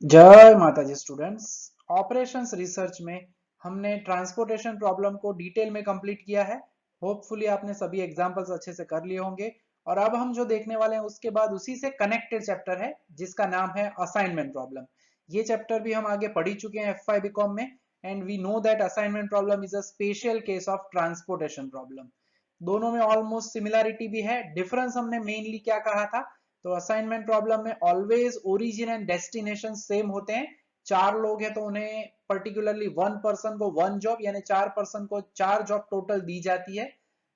जय माता जी students. Operations research में हमने ट्रांसपोर्टेशन प्रॉब्लम को डिटेल में कंप्लीट किया है। होपफुली आपने सभी एग्जांपल्स अच्छे से कर लिए होंगे और अब हम जो देखने वाले हैं उसके बाद उसी से कनेक्टेड चैप्टर है जिसका नाम है असाइनमेंट प्रॉब्लम। ये चैप्टर भी हम आगे पढ़ ही चुके हैं F5 बीकॉम में and we know that assignment problem is a special case of transportation problem. दोनों में ऑलमोस्ट सिमिलैरिटी भी है। डिफरेंस हमने मेनली क्या कहा था, तो असाइनमेंट प्रॉब्लम में always origin and destination same होते हैं। चार लोग हैं तो उन्हें पर्टिकुलरली वन पर्सन को वन जॉब यानी चार पर्सन को चार जॉब टोटल दी जाती है।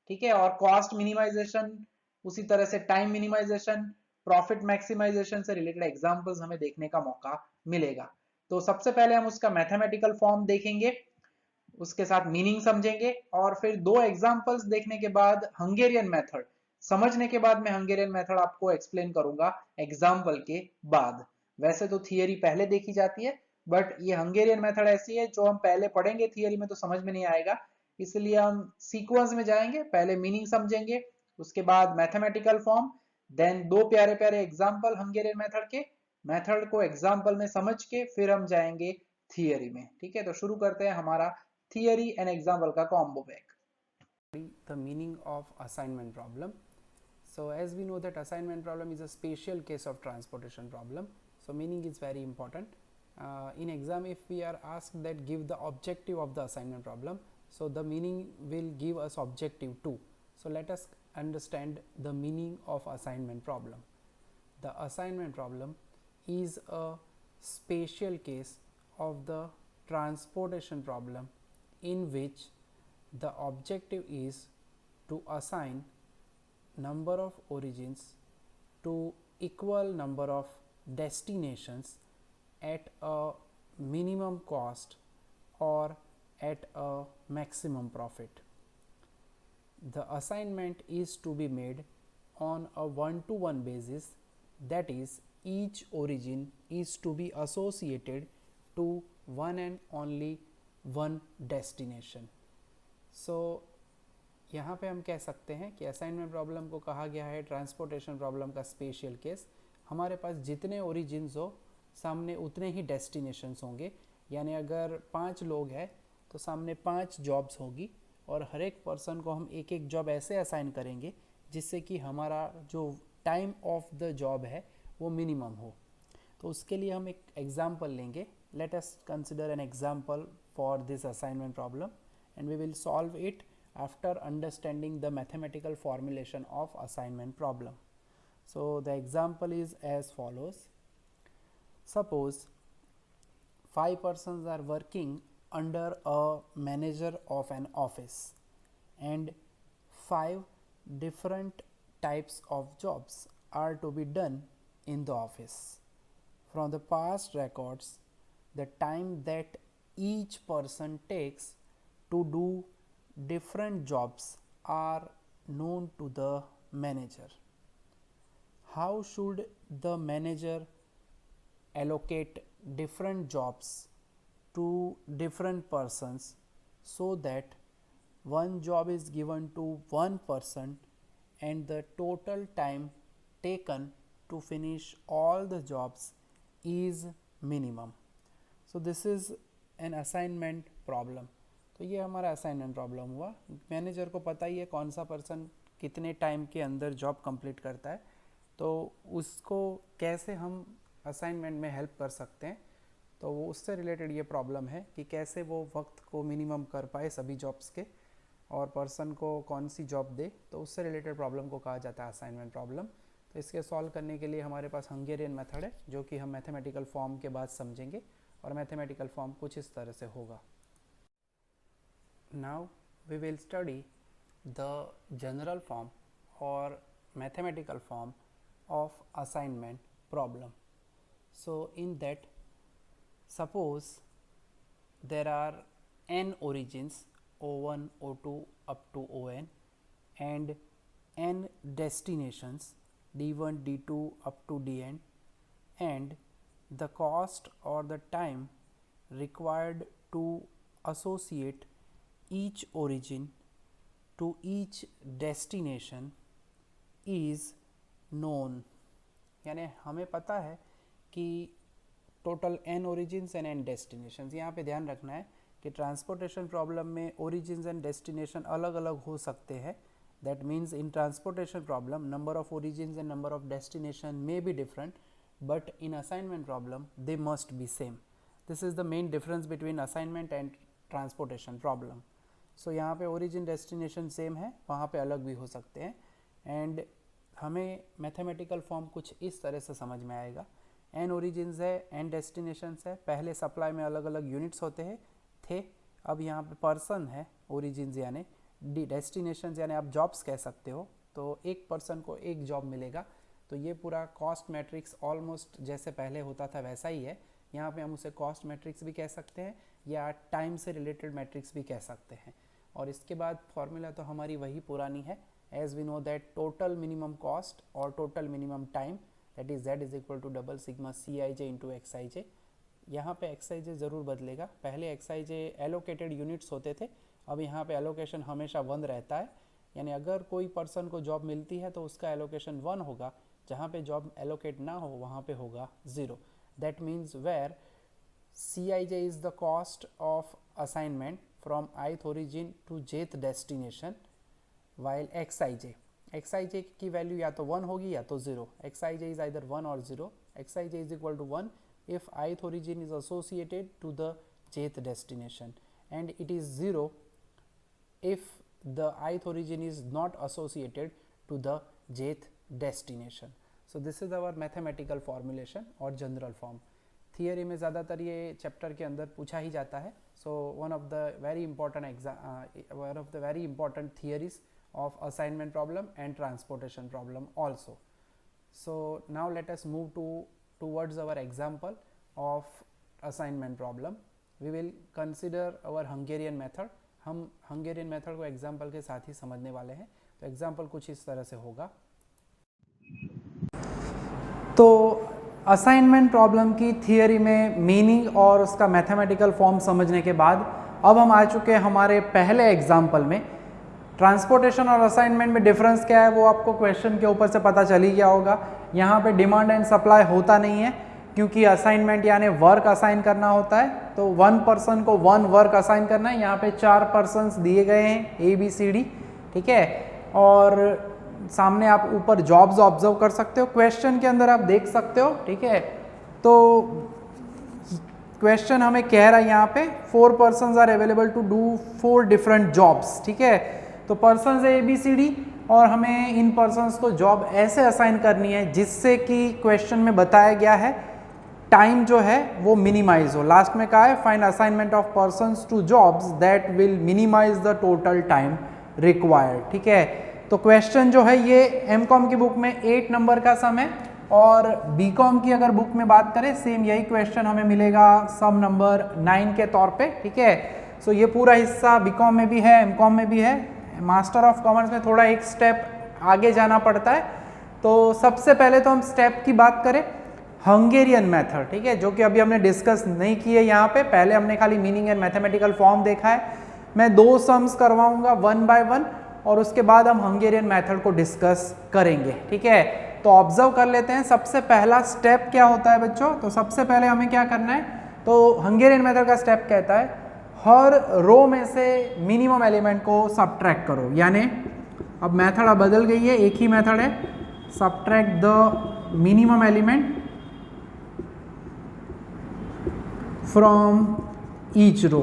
ठीक है, और कॉस्ट मिनिमाइजेशन, उसी तरह से टाइम मिनिमाइजेशन, प्रॉफिट मैक्सिमाइजेशन से रिलेटेड एग्जांपल्स हमें देखने का मौका मिलेगा। तो सबसे पहले हम उसका मैथमेटिकल फॉर्म देखेंगे, उसके साथ मीनिंग समझेंगे और फिर दो एग्जांपल्स देखने के बाद हंगेरियन मेथड समझने के बाद मैं हंगेरियन मेथड आपको एक्सप्लेन करूंगा एग्जांपल के बाद। वैसे तो थियरी पहले देखी जाती है बट ये हंगेरियन मेथड ऐसी है जो हम पहले पढ़ेंगे थियरी में तो समझ में नहीं आएगा, इसलिए हम सीक्वेंस में जाएंगे। पहले मीनिंग समझेंगे, उसके बाद मैथमेटिकल फॉर्म, देन दो प्यारे प्यारे एग्जाम्पल हंगेरियन मेथड के। मेथड को एग्जाम्पल में समझ के फिर हम जाएंगे थियरी में। ठीक है, तो शुरू करते हैं हमारा theory and example का combo pack. The meaning of assignment problem. So as we know that assignment problem is a special case of transportation problem, so meaning is very important. In exam if we are asked that give the objective of the assignment problem, so the meaning will give us objective too. So let us understand the meaning of assignment problem. The assignment problem is a special case of the transportation problem in which the objective is to assign number of origins to equal number of destinations at a minimum cost or at a maximum profit. The assignment is to be made on a one-to-one basis, that is each origin is to be associated to one and only one destination. So यहाँ पे हम कह सकते हैं कि assignment problem को कहा गया है ट्रांसपोर्टेशन प्रॉब्लम का स्पेशल केस। हमारे पास जितने ओरिजिन्स हो सामने उतने ही डेस्टिनेशंस होंगे, यानी अगर 5 लोग हैं तो सामने 5 जॉब्स होगी और हर एक पर्सन को हम एक एक जॉब ऐसे असाइन करेंगे जिससे कि हमारा जो टाइम ऑफ द जॉब है वो मिनिमम हो। तो उसके लिए हम एक एग्जाम्पल लेंगे। Let us consider an example for this assignment problem and we will solve it after understanding the mathematical formulation of assignment problem. So the example is as follows. Suppose 5 persons are working under a manager of an office and 5 different types of jobs are to be done in the office. From the past records, the time that each person takes to do different jobs are known to the manager. How should the manager allocate different jobs to different persons so that one job is given to one person and the total time taken to finish all the jobs is minimum. So this is an assignment problem. तो ये हमारा assignment problem हुआ। Manager को पता ही है कौन सा person कितने टाइम के अंदर जॉब कंप्लीट करता है, तो उसको कैसे हम असाइनमेंट में हेल्प कर सकते हैं। तो वो उससे रिलेटेड ये प्रॉब्लम है कि कैसे वो वक्त को मिनिमम कर पाए सभी जॉब्स के और पर्सन को कौन सी जॉब दे, तो उससे रिलेटेड प्रॉब्लम को कहा जाता है असाइनमेंट प्रॉब्लम। तो इसके सॉल्व करने के लिए हमारे पास हंगेरियन मेथड है जो कि हम मैथमेटिकल फॉर्म के बाद समझेंगे और मैथमेटिकल फॉर्म कुछ इस तरह से होगा। Now we will study the general form or mathematical form of assignment problem. So in that, suppose there are n origins O1, O2 up to On and n destinations D1, D2 up to Dn, and the cost or the time required to associate each origin to each destination is known। यानी हमें पता है कि total n origins and n destinations. यहाँ पे ध्यान रखना है कि ट्रांसपोर्टेशन प्रॉब्लम में ओरिजिन्स एंड डेस्टिनेशन अलग अलग हो सकते हैं। That means in transportation problem number of origins and number of destination may be different, but in assignment problem they must be same. This is the main difference between assignment and transportation problem. So यहाँ पे origin destination same है, वहाँ पे अलग भी हो सकते हैं। एंड हमें मैथमेटिकल फॉर्म कुछ इस तरह से समझ में आएगा। n ओरिजिन्स है, n डेस्टिनेशंस है। पहले सप्लाई में अलग अलग यूनिट्स होते थे, अब यहाँ पे पर्सन है ओरिजिन्स यानी डेस्टिनेशंस यानी आप जॉब्स कह सकते हो। तो एक पर्सन को एक जॉब मिलेगा। तो ये पूरा कॉस्ट मैट्रिक्स ऑलमोस्ट जैसे पहले होता था वैसा ही है। यहाँ पे हम उसे कॉस्ट मैट्रिक्स भी कह सकते हैं या टाइम से रिलेटेड मैट्रिक्स भी कह सकते हैं। और इसके बाद फॉर्मूला तो हमारी वही पुरानी है, as we know that total minimum cost और total minimum time that is z is equal to double sigma Cij into xij। यहाँ पे xij ज़रूर बदलेगा, पहले xij एलोकेटेड यूनिट्स होते थे, अब यहाँ पे एलोकेशन हमेशा 1 रहता है। यानी अगर कोई पर्सन को जॉब मिलती है तो उसका एलोकेशन 1 होगा, जहाँ पे जॉब एलोकेट ना हो वहाँ पे होगा 0। That means where Cij is the cost of assignment from ith origin to jth destination, while xij की वैल्यू या तो 1 होगी या तो 0। xij is either 1 or 0। xij is equal to 1 if ith origin is associated to the jth destination, and it is 0 if the ith origin is not associated to the jth destination. So this is our mathematical formulation or general form. Theory में ज़्यादातर ये chapter के अंदर पूछा ही जाता है। So one of the very important theories of assignment problem and transportation problem also. So now let us move towards our example of assignment problem. We will consider our Hungarian method. हम Hungarian method को example के साथ ही समझने वाले हैं। तो example कुछ इस तरह से होगा। तो असाइनमेंट प्रॉब्लम की थियरी में मीनिंग और उसका मैथमेटिकल फॉर्म समझने के बाद अब हम आ चुके हैं हमारे पहले एग्जाम्पल में। ट्रांसपोर्टेशन और असाइनमेंट में डिफरेंस क्या है वो आपको क्वेश्चन के ऊपर से पता चल ही गया होगा। यहाँ पे डिमांड एंड सप्लाई होता नहीं है, क्योंकि असाइनमेंट यानी वर्क असाइन करना होता है। तो 1 पर्सन को 1 वर्क असाइन करना है। यहाँ पे 4 पर्सन्स दिए गए हैं ABCD, ठीक है। और सामने आप ऊपर जॉब्स ऑब्जर्व कर सकते हो, क्वेश्चन के अंदर आप देख सकते हो, ठीक है। तो क्वेश्चन हमें कह रहा है यहाँ पे 4 persons are available to do 4 different jobs, ठीक है। तो पर्सन्स है ABCD और हमें इन पर्सन्स को जॉब ऐसे असाइन करनी है जिससे कि क्वेश्चन में बताया गया है टाइम जो है वो मिनिमाइज हो। लास्ट में कहा है find assignment of persons to jobs that will minimise the total time required, ठीक है। तो क्वेश्चन जो है ये MCOM की बुक में 8 नंबर का सम है, और BCOM की अगर बुक में बात करें सेम यही क्वेश्चन हमें मिलेगा सम नंबर 9 के तौर पे, ठीक है। सो ये पूरा हिस्सा BCOM में भी है, MCOM में भी है। मास्टर ऑफ कॉमर्स में थोड़ा एक स्टेप आगे जाना पड़ता है। तो सबसे पहले तो हम स्टेप की बात करें हंगेरियन मेथड, ठीक है, जो कि अभी हमने डिस्कस नहीं की है यहाँ पे। पहले हमने खाली मीनिंग एंड मैथमेटिकल फॉर्म देखा है। मैं 2 सम्स करवाऊंगा 1 बाय 1 और उसके बाद हम हंगेरियन मेथड को डिस्कस करेंगे, ठीक है। तो ऑब्जर्व कर लेते हैं सबसे पहला स्टेप क्या होता है बच्चों। तो सबसे पहले हमें क्या करना है, तो हंगेरियन मेथड का स्टेप कहता है हर रो में से मिनिमम एलिमेंट को सब्ट्रैक्ट करो। यानी अब मेथड अब बदल गई है, एक ही मेथड है, subtract the minimum element from each row.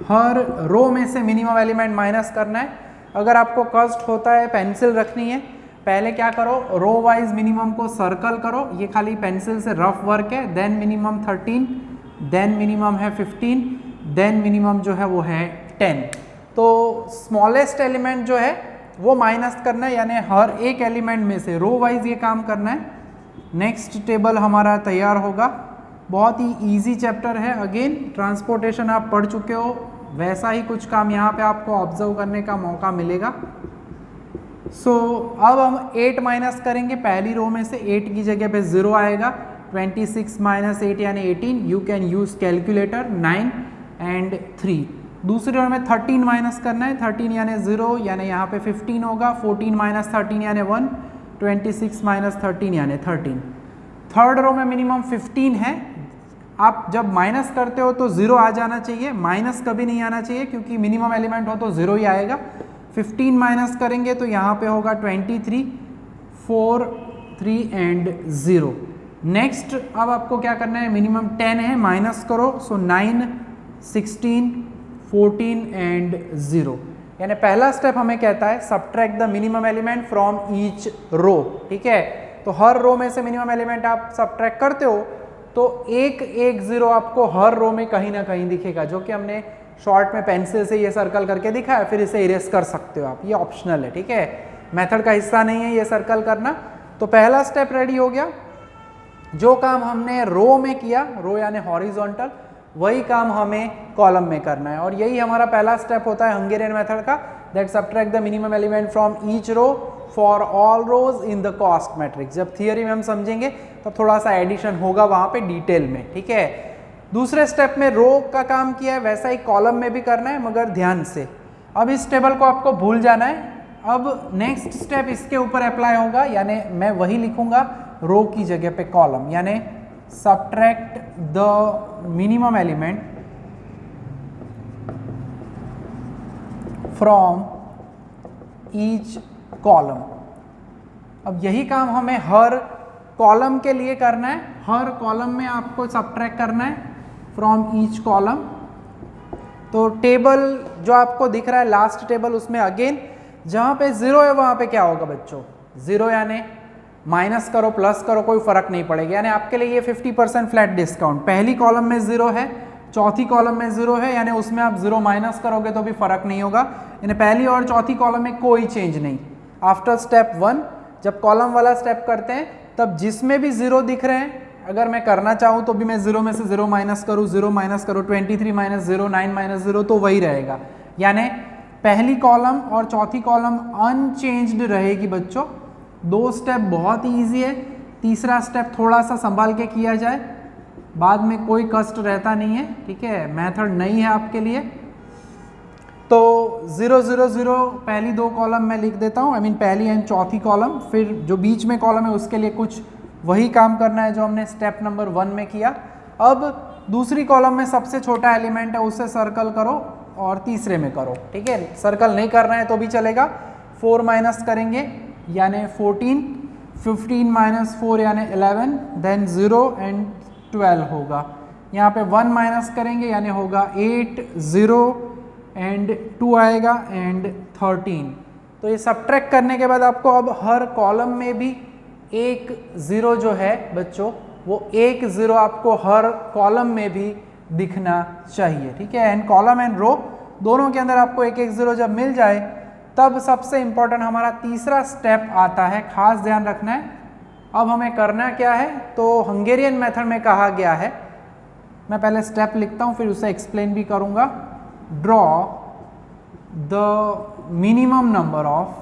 हर रो में से मिनिमम एलिमेंट माइनस करना है। अगर आपको कष्ट होता है पेंसिल रखनी है, पहले क्या करो, रो वाइज मिनिमम को सर्कल करो। ये खाली पेंसिल से रफ वर्क है। देन मिनिमम 13, देन मिनिमम है 15, देन मिनिमम जो है वो है 10। तो स्मॉलेस्ट एलिमेंट जो है वो माइनस करना है, यानी हर एक एलिमेंट में से रो वाइज ये काम करना है। नेक्स्ट टेबल हमारा तैयार होगा। बहुत ही इजी चैप्टर है। अगेन ट्रांसपोर्टेशन आप पढ़ चुके हो, वैसा ही कुछ काम यहाँ पे आपको ऑब्जर्व करने का मौका मिलेगा। सो अब हम 8 माइनस करेंगे। पहली रो में से 8 की जगह पे 0 आएगा। 26 माइनस 8 यानी 18। You can use calculator. 9 and 3। दूसरी रो में 13 माइनस करना है। 13 यानी 0, यानी यहाँ पे 15 होगा। 14 माइनस 13 यानी 1। 26 माइनस 13 यानी 13। थर्ड रो में मिनिमम 15 है। आप जब माइनस करते हो तो 0 आ जाना चाहिए, माइनस कभी नहीं आना चाहिए क्योंकि मिनिमम एलिमेंट हो तो 0 ही आएगा। 15 माइनस करेंगे तो यहाँ पे होगा 23, 4, 3 एंड 0। नेक्स्ट अब आपको क्या करना है, मिनिमम 10 है, माइनस करो, सो 9, 16, 14 एंड 0। यानी पहला स्टेप हमें कहता है subtract the minimum element from each row. ठीक है, तो हर रो में से मिनिमम एलिमेंट आप सबट्रैक्ट करते हो तो एक 0 आपको हर रो में कहीं ना कहीं दिखेगा, जो कि हमने शॉर्ट में पेंसिल से ये सर्कल करके दिखाया, फिर इसे इरेज कर सकते हो आप, ये ऑप्शनल है। ठीक है, मेथड का हिस्सा नहीं है ये सर्कल करना। तो पहला स्टेप रेडी हो गया। जो काम हमने रो में किया, रो यानी हॉरिजॉन्टल, वही काम हमें कॉलम में करना है, और यही हमारा पहला स्टेप होता है हंगेरियन मेथड का, that subtract the minimum element from each row for all rows in the cost matrix. जब थियरी में हम समझेंगे तब थोड़ा सा एडिशन होगा वहां पे डिटेल में। ठीक है, दूसरे स्टेप में रो का काम किया है, वैसा ही कॉलम में भी करना है, मगर ध्यान से। अब इस टेबल को आपको भूल जाना है। अब नेक्स्ट स्टेप इसके ऊपर अप्लाई होगा, यानी मैं वही लिखूंगा रो की जगह पे कॉलम, यानी subtract the minimum element from each column. अब यही काम हमें हर कॉलम के लिए करना है, हर कॉलम में आपको सबट्रैक्ट करना है फ्रॉम ईच कॉलम। तो टेबल जो आपको दिख रहा है लास्ट टेबल, उसमें अगेन जहां पे 0 है वहां पे क्या होगा बच्चों, 0 यानी माइनस करो प्लस करो कोई फर्क नहीं पड़ेगा, यानी आपके लिए ये 50% फ्लैट डिस्काउंट। पहली कॉलम में 0 है, चौथी कॉलम में 0 है, यानी उसमें आप 0 माइनस करोगे तो भी फर्क नहीं होगा, यानी पहली और चौथी कॉलम में कोई चेंज नहीं। आफ्टर स्टेप 1 जब कॉलम वाला स्टेप करते हैं तब जिसमें भी 0 दिख रहे हैं, अगर मैं करना चाहूँ तो भी मैं 0 में से 0 माइनस करूँ, 0 माइनस करूँ, 23 माइनस 0, 9 माइनस 0, तो वही रहेगा। यानी पहली कॉलम और चौथी कॉलम अनचेंज्ड रहेगी बच्चों। 2 स्टेप बहुत ही ईजी है, तीसरा स्टेप थोड़ा सा संभाल के किया जाए, बाद में कोई कष्ट रहता नहीं है। ठीक है, मेथड नहीं है आपके लिए। तो 0 0 0 पहली 2 कॉलम मैं लिख देता हूँ, आई मीन पहली एंड चौथी कॉलम, फिर जो बीच में कॉलम है उसके लिए कुछ वही काम करना है जो हमने स्टेप नंबर 1 में किया। अब दूसरी कॉलम में सबसे छोटा एलिमेंट है उसे सर्कल करो और तीसरे में करो। ठीक है, सर्कल नहीं करना है तो भी चलेगा। 4 माइनस करेंगे यानी 14, 15 माइनस 4 यानी 11, देन 0 एंड 12 होगा। यहाँ पे 1 माइनस करेंगे यानी होगा 8, 0 एंड 2 आएगा एंड 13। तो ये सबट्रैक्ट करने के बाद आपको अब हर कॉलम में भी एक 0 जो है बच्चों, वो एक 0 आपको हर कॉलम में भी दिखना चाहिए। ठीक है, एंड कॉलम एंड रो दोनों के अंदर आपको एक 0 जब मिल जाए तब सबसे इंपॉर्टेंट हमारा तीसरा स्टेप आता है, खास ध्यान रखना है। अब हमें करना क्या है, तो हंगेरियन मेथड में कहा गया है, मैं पहले स्टेप लिखता हूं फिर उसे एक्सप्लेन भी करूंगा। Draw the minimum number of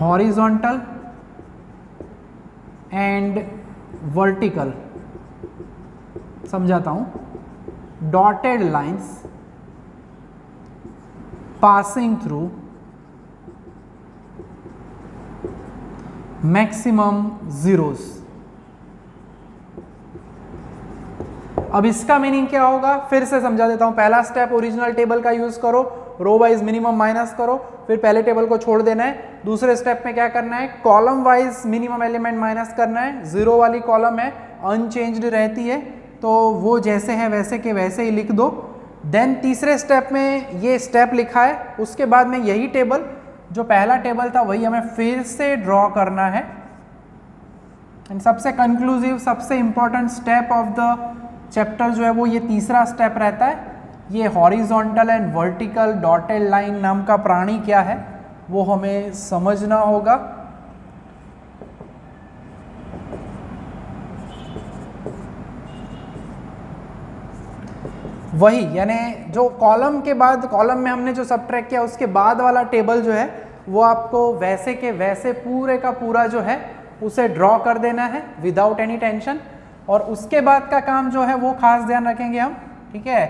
horizontal and vertical, समझाता हूं, dotted lines passing through maximum zeros. अब इसका मीनिंग क्या होगा फिर से समझा देता हूं। पहला स्टेप ओरिजिनल टेबल का यूज करो, रो वाइज मिनिमम माइनस करो, फिर पहले टेबल को छोड़ देना है। दूसरे स्टेप में क्या करना है, column wise minimum element minus करना है। 0 वाली कॉलम है अनचेंज्ड रहती है तो वो जैसे है वैसे के वैसे ही लिख दो। देन तीसरे स्टेप में ये स्टेप लिखा है, उसके बाद में यही टेबल जो पहला टेबल था वही हमें फिर से ड्रॉ करना है। एंड सबसे कंक्लूसिव सबसे important step of the chapter जो है वो ये तीसरा स्टेप रहता है। ये horizontal and vertical dotted line नाम का प्राणी क्या है वो हमें समझना होगा। वही यानी जो कॉलम के बाद, कॉलम में हमने जो सबट्रैक्ट किया उसके बाद वाला टेबल जो है वो आपको वैसे के वैसे पूरे का पूरा जो है उसे ड्रॉ कर देना है विदाउट एनी टेंशन। और उसके बाद का काम जो है वो खास ध्यान रखेंगे हम। ठीक है,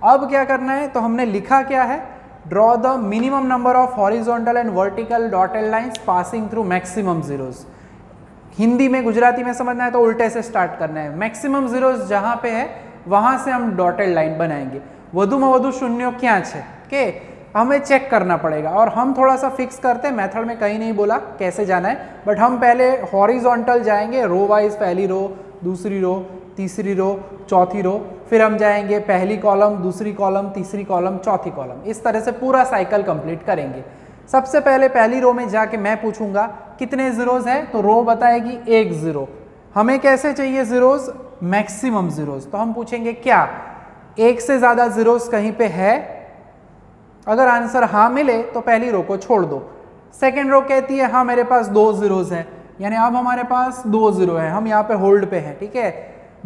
अब क्या करना है, तो हमने लिखा क्या है, draw the minimum number of horizontal and vertical dotted lines passing through maximum zeros. Hindi में गुजराती में समझना है तो उल्टे से स्टार्ट करना है। मैक्सिमम जीरोस जहां पे है वहां से हम डॉटेड लाइन बनाएंगे। વધુમાં વધુ શૂન્યો ક્યાં છે કે हमें चेक करना पड़ेगा और हम थोड़ा सा फिक्स करते हैं। मेथड में कहीं नहीं बोला कैसे जाना है, बट हम पहले हॉरिजॉन्टल जाएंगे रो वाइज, पहली रो, दूसरी रो, तीसरी रो, चौथी रो, फिर हम जाएंगे पहली कॉलम, दूसरी कॉलम, तीसरी कॉलम, चौथी कॉलम, इस तरह से पूरा साइकिल कंप्लीट करेंगे। सबसे पहले पहली रो में जाके मैं पूछूंगा कितने जीरोज है, तो रो बताएगी 1 0। हमें कैसे चाहिए जीरोज? Maximum zeros. तो हम पूछेंगे क्या 1 से ज़्यादा जीरोज कहीं पे है? अगर आंसर हाँ मिले तो पहली रो को छोड़ दो। सेकेंड रो कहती है हाँ मेरे पास 2 जीरोज है, यानी अब हमारे पास 2 जीरो है, हम यहाँ पे होल्ड पे हैं, ठीक है।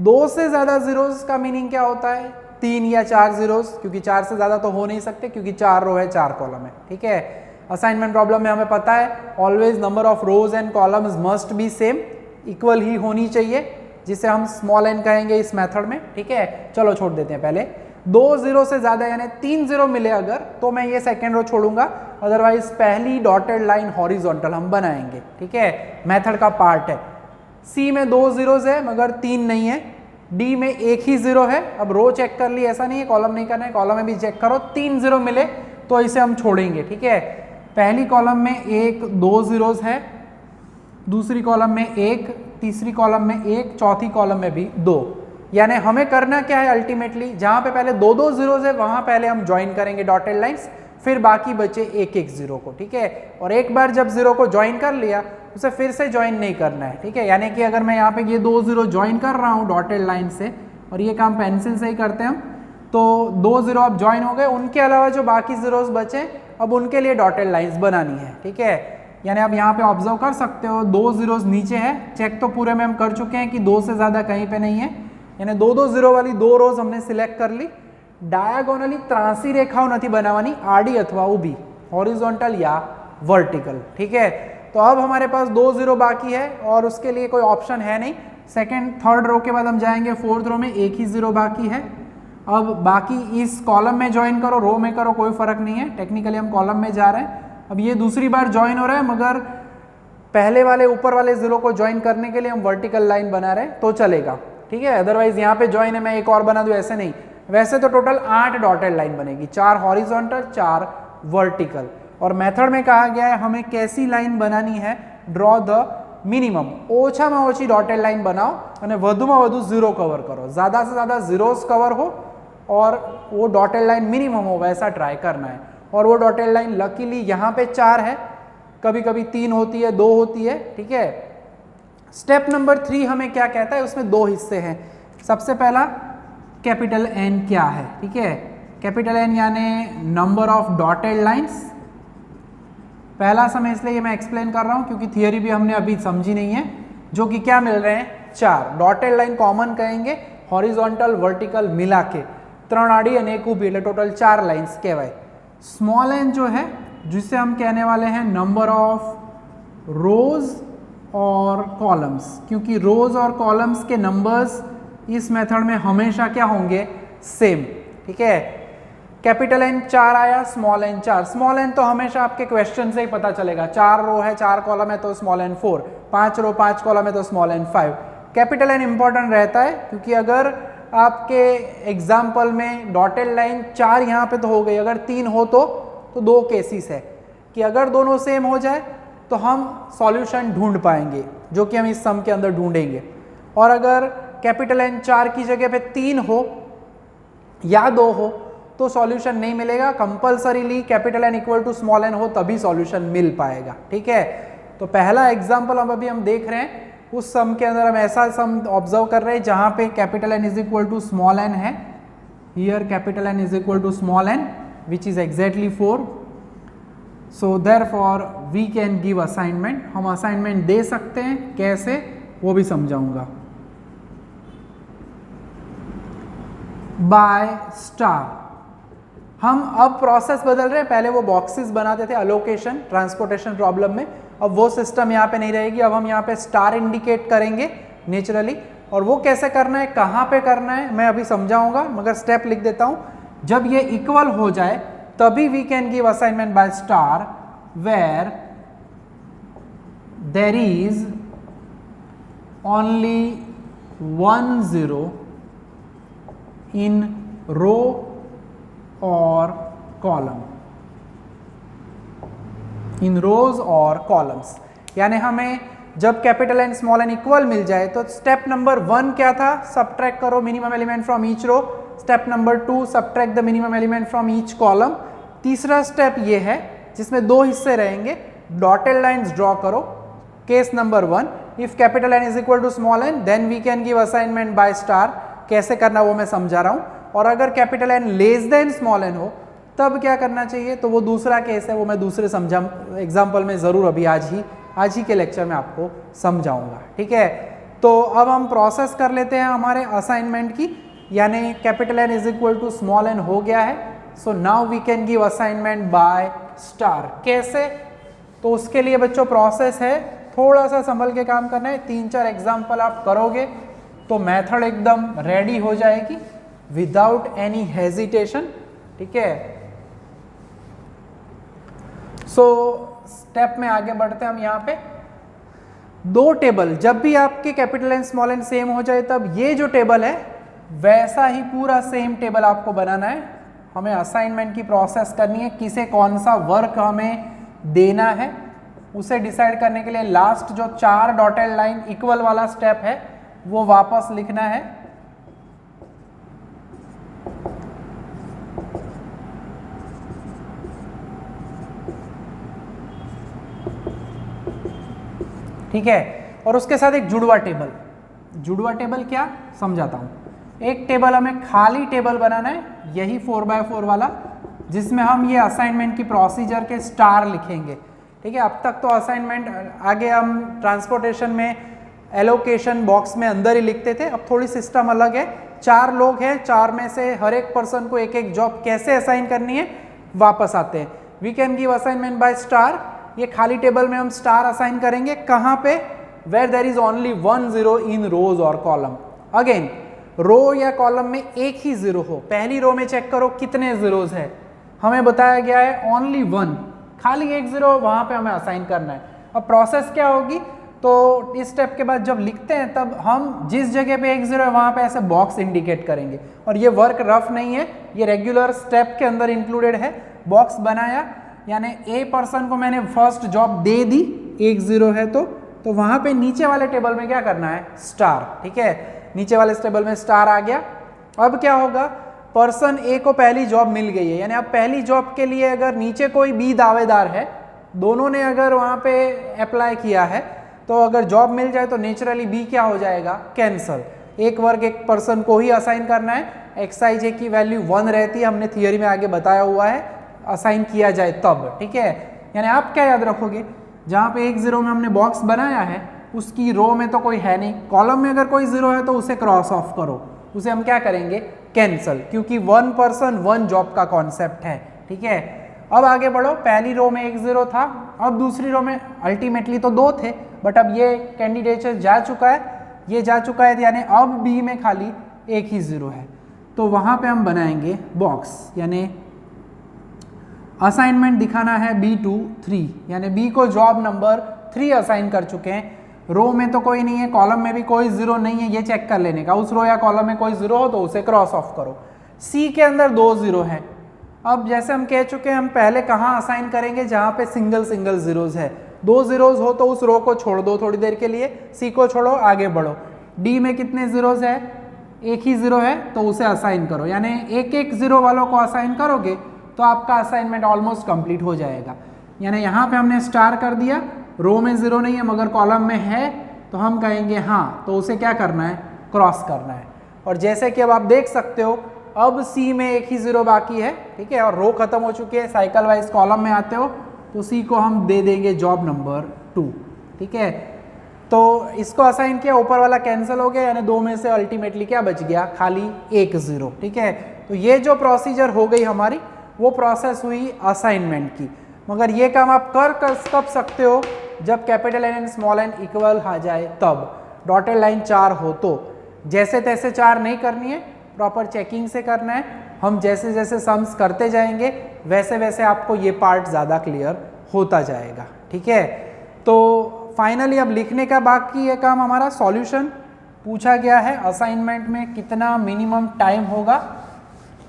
2 से ज़्यादा जीरोज का मीनिंग क्या होता है? 3 या 4 जीरोज, क्योंकि 4 से ज़्यादा तो हो नहीं सकते क्योंकि 4 रो है 4 कॉलम है, ठीक है। असाइनमेंट प्रॉब्लम में हमें पता है always number of rows and columns must be same, equal ही होनी चाहिए, जिसे हम स्मॉल एन कहेंगे इस मेथड में, ठीक है। चलो छोड़ देते हैं पहले। 2 जीरो से ज्यादा यानी 3 जीरो मिले अगर, तो मैं ये सेकेंड रो छोड़ूंगा, अदरवाइज पहली डॉटेड लाइन हॉरिजॉन्टल हम बनाएंगे, ठीक है, मेथड का पार्ट है। सी में 2 जीरोज है मगर 3 नहीं है, डी में 1 ही जीरो है। अब रो चेक कर ली, ऐसा नहीं है कॉलम नहीं करना है, कॉलम में भी चेक करो, 3 जीरो मिले तो इसे हम छोड़ेंगे, ठीक है। पहली कॉलम में 1 2 जीरोज है, दूसरी कॉलम में 1, तीसरी कॉलम में 1, चौथी कॉलम में भी 2। यानी हमें करना क्या है अल्टीमेटली, जहां पे पहले 2 2 जीरोज है वहां पहले हम ज्वाइन करेंगे डॉटेड लाइंस, फिर बाकी बचे 1 1 जीरो को, ठीक है। और एक बार जब जीरो को ज्वाइन कर लिया उसे फिर से ज्वाइन नहीं करना है, ठीक है। यानी कि अगर मैं यहाँ पे ये 2 जीरो ज्वाइन कर रहा हूँ डॉटेड लाइन से, और ये काम पेंसिल से ही करते हैं हम, तो 2 जीरो अब ज्वाइन हो गए, उनके अलावा जो बाकी जीरोज बचे अब उनके लिए डॉटेड लाइंस बनानी है, ठीक है। यानी आप यहाँ पे ऑब्जर्व कर सकते हो 2 जीरोज नीचे है, चेक तो पूरे में हम कर चुके हैं कि 2 से ज़्यादा कहीं पे नहीं है, यानी 2 2 जीरो वाली 2 रोज हमने सिलेक्ट कर ली। डायगोनली ત્રાસી રેખાઓ નથી બનાવવાની, આડી अथवा ઊભી, हॉरिजॉन्टल या वर्टिकल, ठीक है। तो अब हमारे पास 2 जीरो बाकी है और उसके लिए कोई ऑप्शन है नहीं। सेकेंड थर्ड रो के बाद हम जाएंगे फोर्थ रो में, 1 ही जीरो बाकी है। अब बाकी इस कॉलम में ज्वाइन करो, रो में करो, कोई फर्क नहीं है, टेक्निकली हम कॉलम में जा रहे हैं। अब ये दूसरी बार ज्वाइन हो रहा है मगर पहले वाले ऊपर वाले जीरो को ज्वाइन करने के लिए हम वर्टिकल लाइन बना रहे हैं तो चलेगा, ठीक है। अदरवाइज यहाँ पे ज्वाइन है मैं एक और बना दूं, ऐसे नहीं। वैसे तो टोटल 8 डॉटेड लाइन बनेगी, 4 हॉरिजॉन्टल 4 वर्टिकल। और मेथड में कहा गया है हमें कैसी लाइन बनानी है, ड्रॉ द मिनिमम, ओछाમાં ઓછી डॉटेड लाइन बनाओ અને વધુમાં વધુ जीरो कवर करो, ज़्यादा से ज़्यादा जीरोस कवर हो और वो डॉटेड लाइन मिनिमम हो वैसा ट्राई करना है। और वो डॉटेड लाइन लकीली यहाँ पे 4 है, कभी कभी 3 होती है, 2 होती है, ठीक है। स्टेप नंबर 3 हमें क्या कहता है, उसमें 2 हिस्से हैं। सबसे पहला कैपिटल एन क्या है, ठीक है। कैपिटल एन यानी नंबर ऑफ डॉटेड लाइंस। पहला समय इसलिए मैं एक्सप्लेन कर रहा हूं क्योंकि थियरी भी हमने अभी समझी नहीं है, जो कि क्या मिल रहे हैं 4 डॉटेड लाइन कॉमन कहेंगे, हॉरिजॉन्टल वर्टिकल मिला के 3 आड़ी और 1 ऊभी, टोटल 4 लाइन्स कहवाय। स्मॉल एन जो है जिसे हम कहने वाले हैं नंबर ऑफ रोज और कॉलम्स, क्योंकि रोज और कॉलम्स के नंबर्स इस मेथड में हमेशा क्या होंगे, सेम, ठीक है। कैपिटल एन 4 आया, स्मॉल एन 4। स्मॉल एन तो हमेशा आपके क्वेश्चन से ही पता चलेगा, 4 रो है 4 कॉलम है तो स्मॉल एन 4, 5 रो 5 कॉलम है तो small N 5। Capital N important रहता है क्योंकि अगर आपके एग्जाम्पल में डॉटेड लाइन 4 यहाँ पे तो हो गई, अगर 3 हो तो 2 केसेस है कि अगर दोनों सेम हो जाए तो हम सॉल्यूशन ढूंढ पाएंगे, जो कि हम इस सम के अंदर ढूंढेंगे। और अगर कैपिटल एन 4 की जगह पे 3 हो या 2 हो तो सॉल्यूशन नहीं मिलेगा, compulsorily capital N equal to small N हो तभी सॉल्यूशन मिल पाएगा, ठीक है। तो पहला एग्जाम्पल हम देख रहे हैं, उस सम के अंदर हम ऐसा सम ऑब्जर्व कर रहे हैं जहां पे capital N is equal to small n है, here capital N is equal to small n which is exactly 4। So therefore we can give assignment, हम असाइनमेंट दे सकते हैं, कैसे वो भी समझाऊंगा। बाय स्टार हम अब प्रोसेस बदल रहे हैं, पहले वो बॉक्सेस बनाते थे अलोकेशन ट्रांसपोर्टेशन प्रॉब्लम में, अब वो सिस्टम यहाँ पे नहीं रहेगी, अब हम यहाँ पे स्टार इंडिकेट करेंगे नेचुरली। और वो कैसे करना है, कहाँ पे करना है मैं अभी समझाऊंगा, मगर स्टेप लिख देता हूँ। जब ये इक्वल हो जाए तभी we can give assignment by star where there is only 1 0 in row और कॉलम, इन रोज और कॉलम्स। यानी हमें जब capital N small n equal मिल जाए तो स्टेप नंबर 1 क्या था, सब्ट्रैक्ट करो minimum element from each row. Step number 2 subtract the minimum element from each column. तीसरा स्टेप ये है जिसमें 2 हिस्से रहेंगे, डॉटेड लाइंस ड्रॉ करो। Case number 1, if capital N is equal to small N then we can give assignment by star. कैसे करना वो मैं समझा रहा हूं। और अगर capital N less than small N हो तब क्या करना चाहिए, तो वो दूसरा केस है, वो मैं दूसरे एग्जाम्पल में जरूर अभी आज ही के लेक्चर में आपको समझाऊंगा। ठीक है, तो अब हम प्रोसेस कर लेते हैं हमारे असाइनमेंट की। यानी capital N is equal to small N हो गया है, so now we can give assignment by star. कैसे, तो उसके लिए बच्चों प्रोसेस है, थोड़ा सा संभल के काम करना है। 3-4 एग्जाम्पल आप करोगे तो मेथड एकदम रेडी हो जाएगी विदाउट एनी हेजिटेशन। ठीक है, सो स्टेप में आगे बढ़ते हैं हम। यहाँ पे 2 टेबल, जब भी आपके capital N small N same हो जाए तब ये जो टेबल है वैसा ही पूरा सेम टेबल आपको बनाना है। हमें असाइनमेंट की प्रोसेस करनी है, किसे कौन सा वर्क हमें देना है उसे डिसाइड करने के लिए लास्ट जो 4 डॉटेड लाइन इक्वल वाला स्टेप है वो वापस लिखना है। ठीक है, और उसके साथ एक जुड़वा टेबल। जुड़वा टेबल क्या, समझाता हूं। एक टेबल हमें खाली टेबल बनाना है, यही 4x4 वाला, जिसमें हम ये असाइनमेंट की प्रोसीजर के स्टार लिखेंगे। ठीक है, अब तक तो असाइनमेंट आगे हम ट्रांसपोर्टेशन में एलोकेशन बॉक्स में अंदर ही लिखते थे, अब थोड़ी सिस्टम अलग है। 4 लोग हैं, 4 में से हर एक पर्सन को एक एक जॉब कैसे असाइन करनी है वापस आते हैं। We can give assignment by star. ये खाली टेबल में हम स्टार असाइन करेंगे, कहाँ पे, where there is only 1 0 in rows और कॉलम। अगेन रो या कॉलम में एक ही 0 हो। पहली रो में चेक करो कितने जीरोज है, हमें बताया गया है ओनली 1, खाली एक 0 वहां पे हमें असाइन करना है। अब प्रोसेस क्या होगी, तो इस स्टेप के बाद जब लिखते हैं तब हम जिस जगह पे एक 0 है वहां पे ऐसे बॉक्स इंडिकेट करेंगे। और ये वर्क रफ नहीं है, ये रेगुलर स्टेप के अंदर इंक्लूडेड है। बॉक्स बनाया यानी ए पर्सन को मैंने फर्स्ट जॉब दे दी, एक 0 है तो वहां पे नीचे वाले टेबल में क्या करना है, स्टार। ठीक है, नीचे वाले टेबल में स्टार आ गया। अब क्या होगा, पर्सन ए को पहली जॉब मिल गई है, यानी अब पहली जॉब के लिए अगर नीचे कोई बी दावेदार है, दोनों ने अगर वहां पे अप्लाई किया है, तो अगर जॉब मिल जाए तो नेचुरली बी क्या हो जाएगा, कैंसल। एक वर्क एक पर्सन को ही असाइन करना है, एक्स आई जे की वैल्यू 1 रहती है, हमने थियोरी में आगे बताया हुआ है, असाइन किया जाए तब। ठीक है, यानी आप क्या याद रखोगे, जहाँ पे एक 0 में हमने बॉक्स बनाया है उसकी रो में तो कोई है नहीं, कॉलम में अगर कोई 0 है तो उसे क्रॉस ऑफ करो, उसे हम क्या करेंगे, कैंसल, क्योंकि 1 पर्सन 1 जॉब का कॉन्सेप्ट है। ठीक है, अब आगे बढ़ो। पहली रो में एक 0 था, अब दूसरी रो में अल्टीमेटली तो 2 थे, बट अब ये कैंडिडेट जा चुका है, ये जा चुका है, यानी अब बी में खाली एक ही 0 है, तो वहां पे हम बनाएंगे बॉक्स। यानी असाइनमेंट दिखाना है B2 3, यानी बी को जॉब नंबर 3 असाइन कर चुके हैं। रो में तो कोई नहीं है, कॉलम में भी कोई 0 नहीं है, ये चेक कर लेने का, उस रो या कॉलम में कोई 0 हो तो उसे क्रॉस ऑफ करो। सी के अंदर 2 0 है। अब जैसे हम कह चुके हैं, हम पहले कहाँ असाइन करेंगे, जहाँ पे सिंगल जीरोज है। 2 जीरोज हो तो उस रो को छोड़ दो थोड़ी देर के लिए, सी को छोड़ो, आगे बढ़ो। डी में कितने जीरोज है, एक ही 0 है, तो उसे असाइन करो, यानी एक एक 0 वालों को असाइन करोगे तो आपका असाइनमेंट ऑलमोस्ट कंप्लीट हो जाएगा। यानी यहाँ पे हमने स्टार कर दिया, रो में 0 नहीं है मगर कॉलम में है, तो हम कहेंगे हाँ, तो उसे क्या करना है, क्रॉस करना है। और जैसे कि अब आप देख सकते हो, अब सी में एक ही 0 बाकी है। ठीक है, और रो खत्म हो चुकी है, साइकिल वाइज कॉलम में आते हो तो सी को हम दे देंगे जॉब नंबर 2। ठीक है, तो इसको असाइन किया, ऊपर वाला कैंसिल हो गया, यानी 2 में से अल्टीमेटली क्या बच गया, खाली एक 0। ठीक है, तो ये जो प्रोसीजर हो गई हमारी, वो प्रोसेस हुई असाइनमेंट की। मगर ये काम आप कर कब सकते हो, जब capital N and small n equal आ जाए तब, डॉटेड लाइन 4 हो तो। जैसे तैसे 4 नहीं करनी है, प्रॉपर चेकिंग से करना है। हम जैसे जैसे सम्स करते जाएंगे वैसे वैसे आपको ये पार्ट ज़्यादा क्लियर होता जाएगा, ठीक है। तो फाइनली अब लिखने का बाकी है काम हमारा। सॉल्यूशन पूछा गया है असाइनमेंट में कितना मिनिमम टाइम होगा।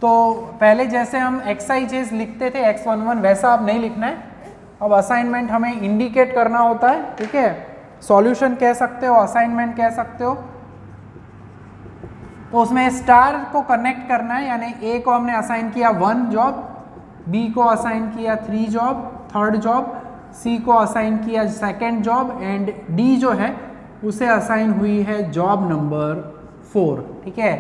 तो पहले जैसे हम एक्सरसाइजेस लिखते थे x11 वैसा अब नहीं लिखना है, अब असाइनमेंट हमें इंडिकेट करना होता है, ठीक है। सॉल्यूशन कह सकते हो, असाइनमेंट कह सकते हो। तो उसमें स्टार को कनेक्ट करना है, यानी ए को हमने असाइन किया 1 जॉब, बी को असाइन किया 3 जॉब, थर्ड जॉब, सी को असाइन किया सेकेंड जॉब एंड डी जो है उसे असाइन हुई है जॉब नंबर 4, ठीक है।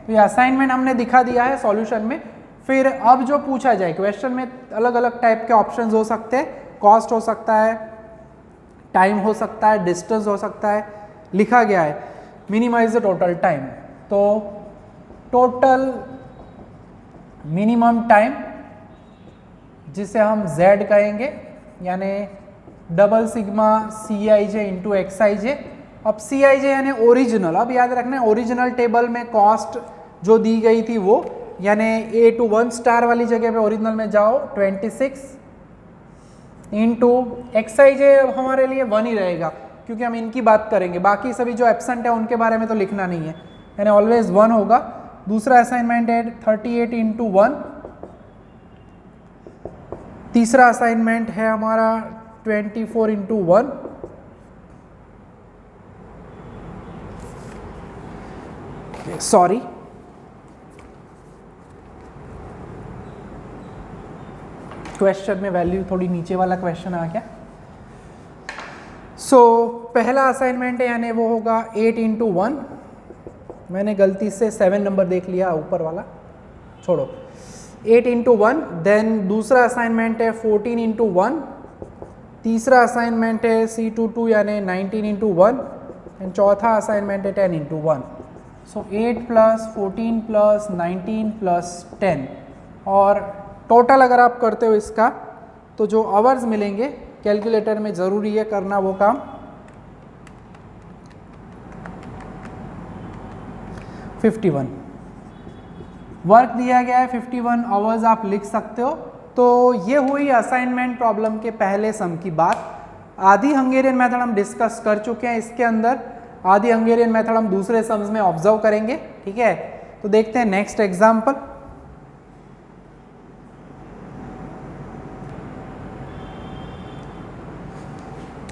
तो ये असाइनमेंट हमने दिखा दिया है सॉल्यूशन में। फिर अब जो पूछा जाए क्वेश्चन में अलग अलग टाइप के ऑप्शंस हो सकते हैं, कॉस्ट हो सकता है, टाइम हो सकता है, डिस्टेंस हो सकता है। लिखा गया है मिनिमाइज द टोटल टाइम, तो टोटल मिनिमम टाइम जिसे हम z कहेंगे, यानी डबल सिग्मा सी आई जे इंटू एक्स आई जे। अब सी आई जे यानी ओरिजिनल, अब याद रखना है ओरिजिनल टेबल में कॉस्ट जो दी गई थी वो, यानी ए टू 1 स्टार वाली जगह पे ओरिजिनल में जाओ 26 इंटू एक्स आई जे हमारे लिए 1 ही रहेगा क्योंकि हम इनकी बात करेंगे, बाकी सभी जो एब्सेंट है उनके बारे में तो लिखना नहीं है, यानी ऑलवेज 1 होगा। दूसरा असाइनमेंट है 38 इंटू 1, तीसरा असाइनमेंट है हमारा 24 इंटू 1, सॉरी क्वेश्चन में वैल्यू थोड़ी नीचे वाला क्वेश्चन आ गया। सो पहला असाइनमेंट है यानी वो होगा 8 इंटू 1, मैंने गलती से 7 नंबर देख लिया ऊपर वाला, छोड़ो, 8 इंटू 1। देन दूसरा असाइनमेंट है 14 इंटू 1, तीसरा असाइनमेंट है C22 यानी 19 इंटू 1 एंड चौथा असाइनमेंट है 10 इंटू 1। सो 8 प्लस 14 प्लस 19 प्लस 10, और टोटल अगर आप करते हो इसका तो जो आवर्स मिलेंगे, कैलकुलेटर में ज़रूरी है करना वो काम, 51 वर्क दिया गया है, 51 आवर्स आप लिख सकते हो। तो ये हुई असाइनमेंट प्रॉब्लम के पहले सम की बात। आधी हंगेरियन मेथड हम डिस्कस कर चुके हैं इसके अंदर, आधी हंगेरियन मेथड हम दूसरे सम्स में ऑब्जर्व करेंगे, ठीक है। तो देखते हैं नेक्स्ट एग्जाम्पल।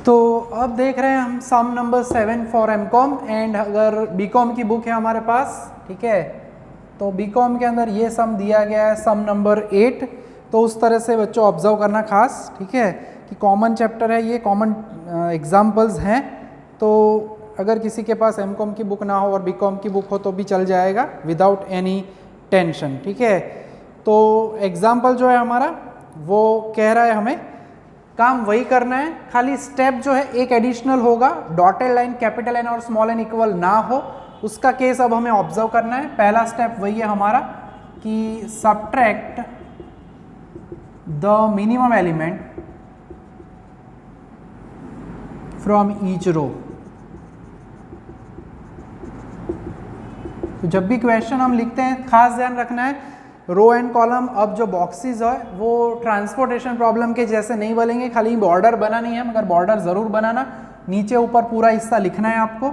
तो अब देख रहे हैं हम सम नंबर 7 फॉर एमकॉम, एंड अगर बीकॉम की बुक है हमारे पास, ठीक है, तो बीकॉम के अंदर ये सम दिया गया है सम नंबर 8। तो उस तरह से बच्चों ऑब्जर्व करना खास, ठीक है, कि कॉमन चैप्टर है, ये कॉमन एग्जाम्पल्स हैं। तो अगर किसी के पास एमकॉम की बुक ना हो और बीकॉम की बुक हो तो भी चल जाएगा विदाउट एनी टेंशन, ठीक है। तो एग्जाम्पल जो है हमारा वो कह रहा है हमें काम वही करना है, खाली स्टेप जो है एक एडिशनल होगा, डॉटेड लाइन कैपिटल एन और स्मॉल एन इक्वल ना हो, उसका केस अब हमें ऑब्जर्व करना है। पहला स्टेप वही है हमारा कि subtract the minimum element from each row. तो जब भी क्वेश्चन हम लिखते हैं खास ध्यान रखना है, रो एंड कॉलम, अब जो बॉक्सेस है वो ट्रांसपोर्टेशन प्रॉब्लम के जैसे नहीं बनेंगे, खाली बॉर्डर बना नहीं है, मगर बॉर्डर ज़रूर बनाना, नीचे ऊपर पूरा हिस्सा लिखना है आपको।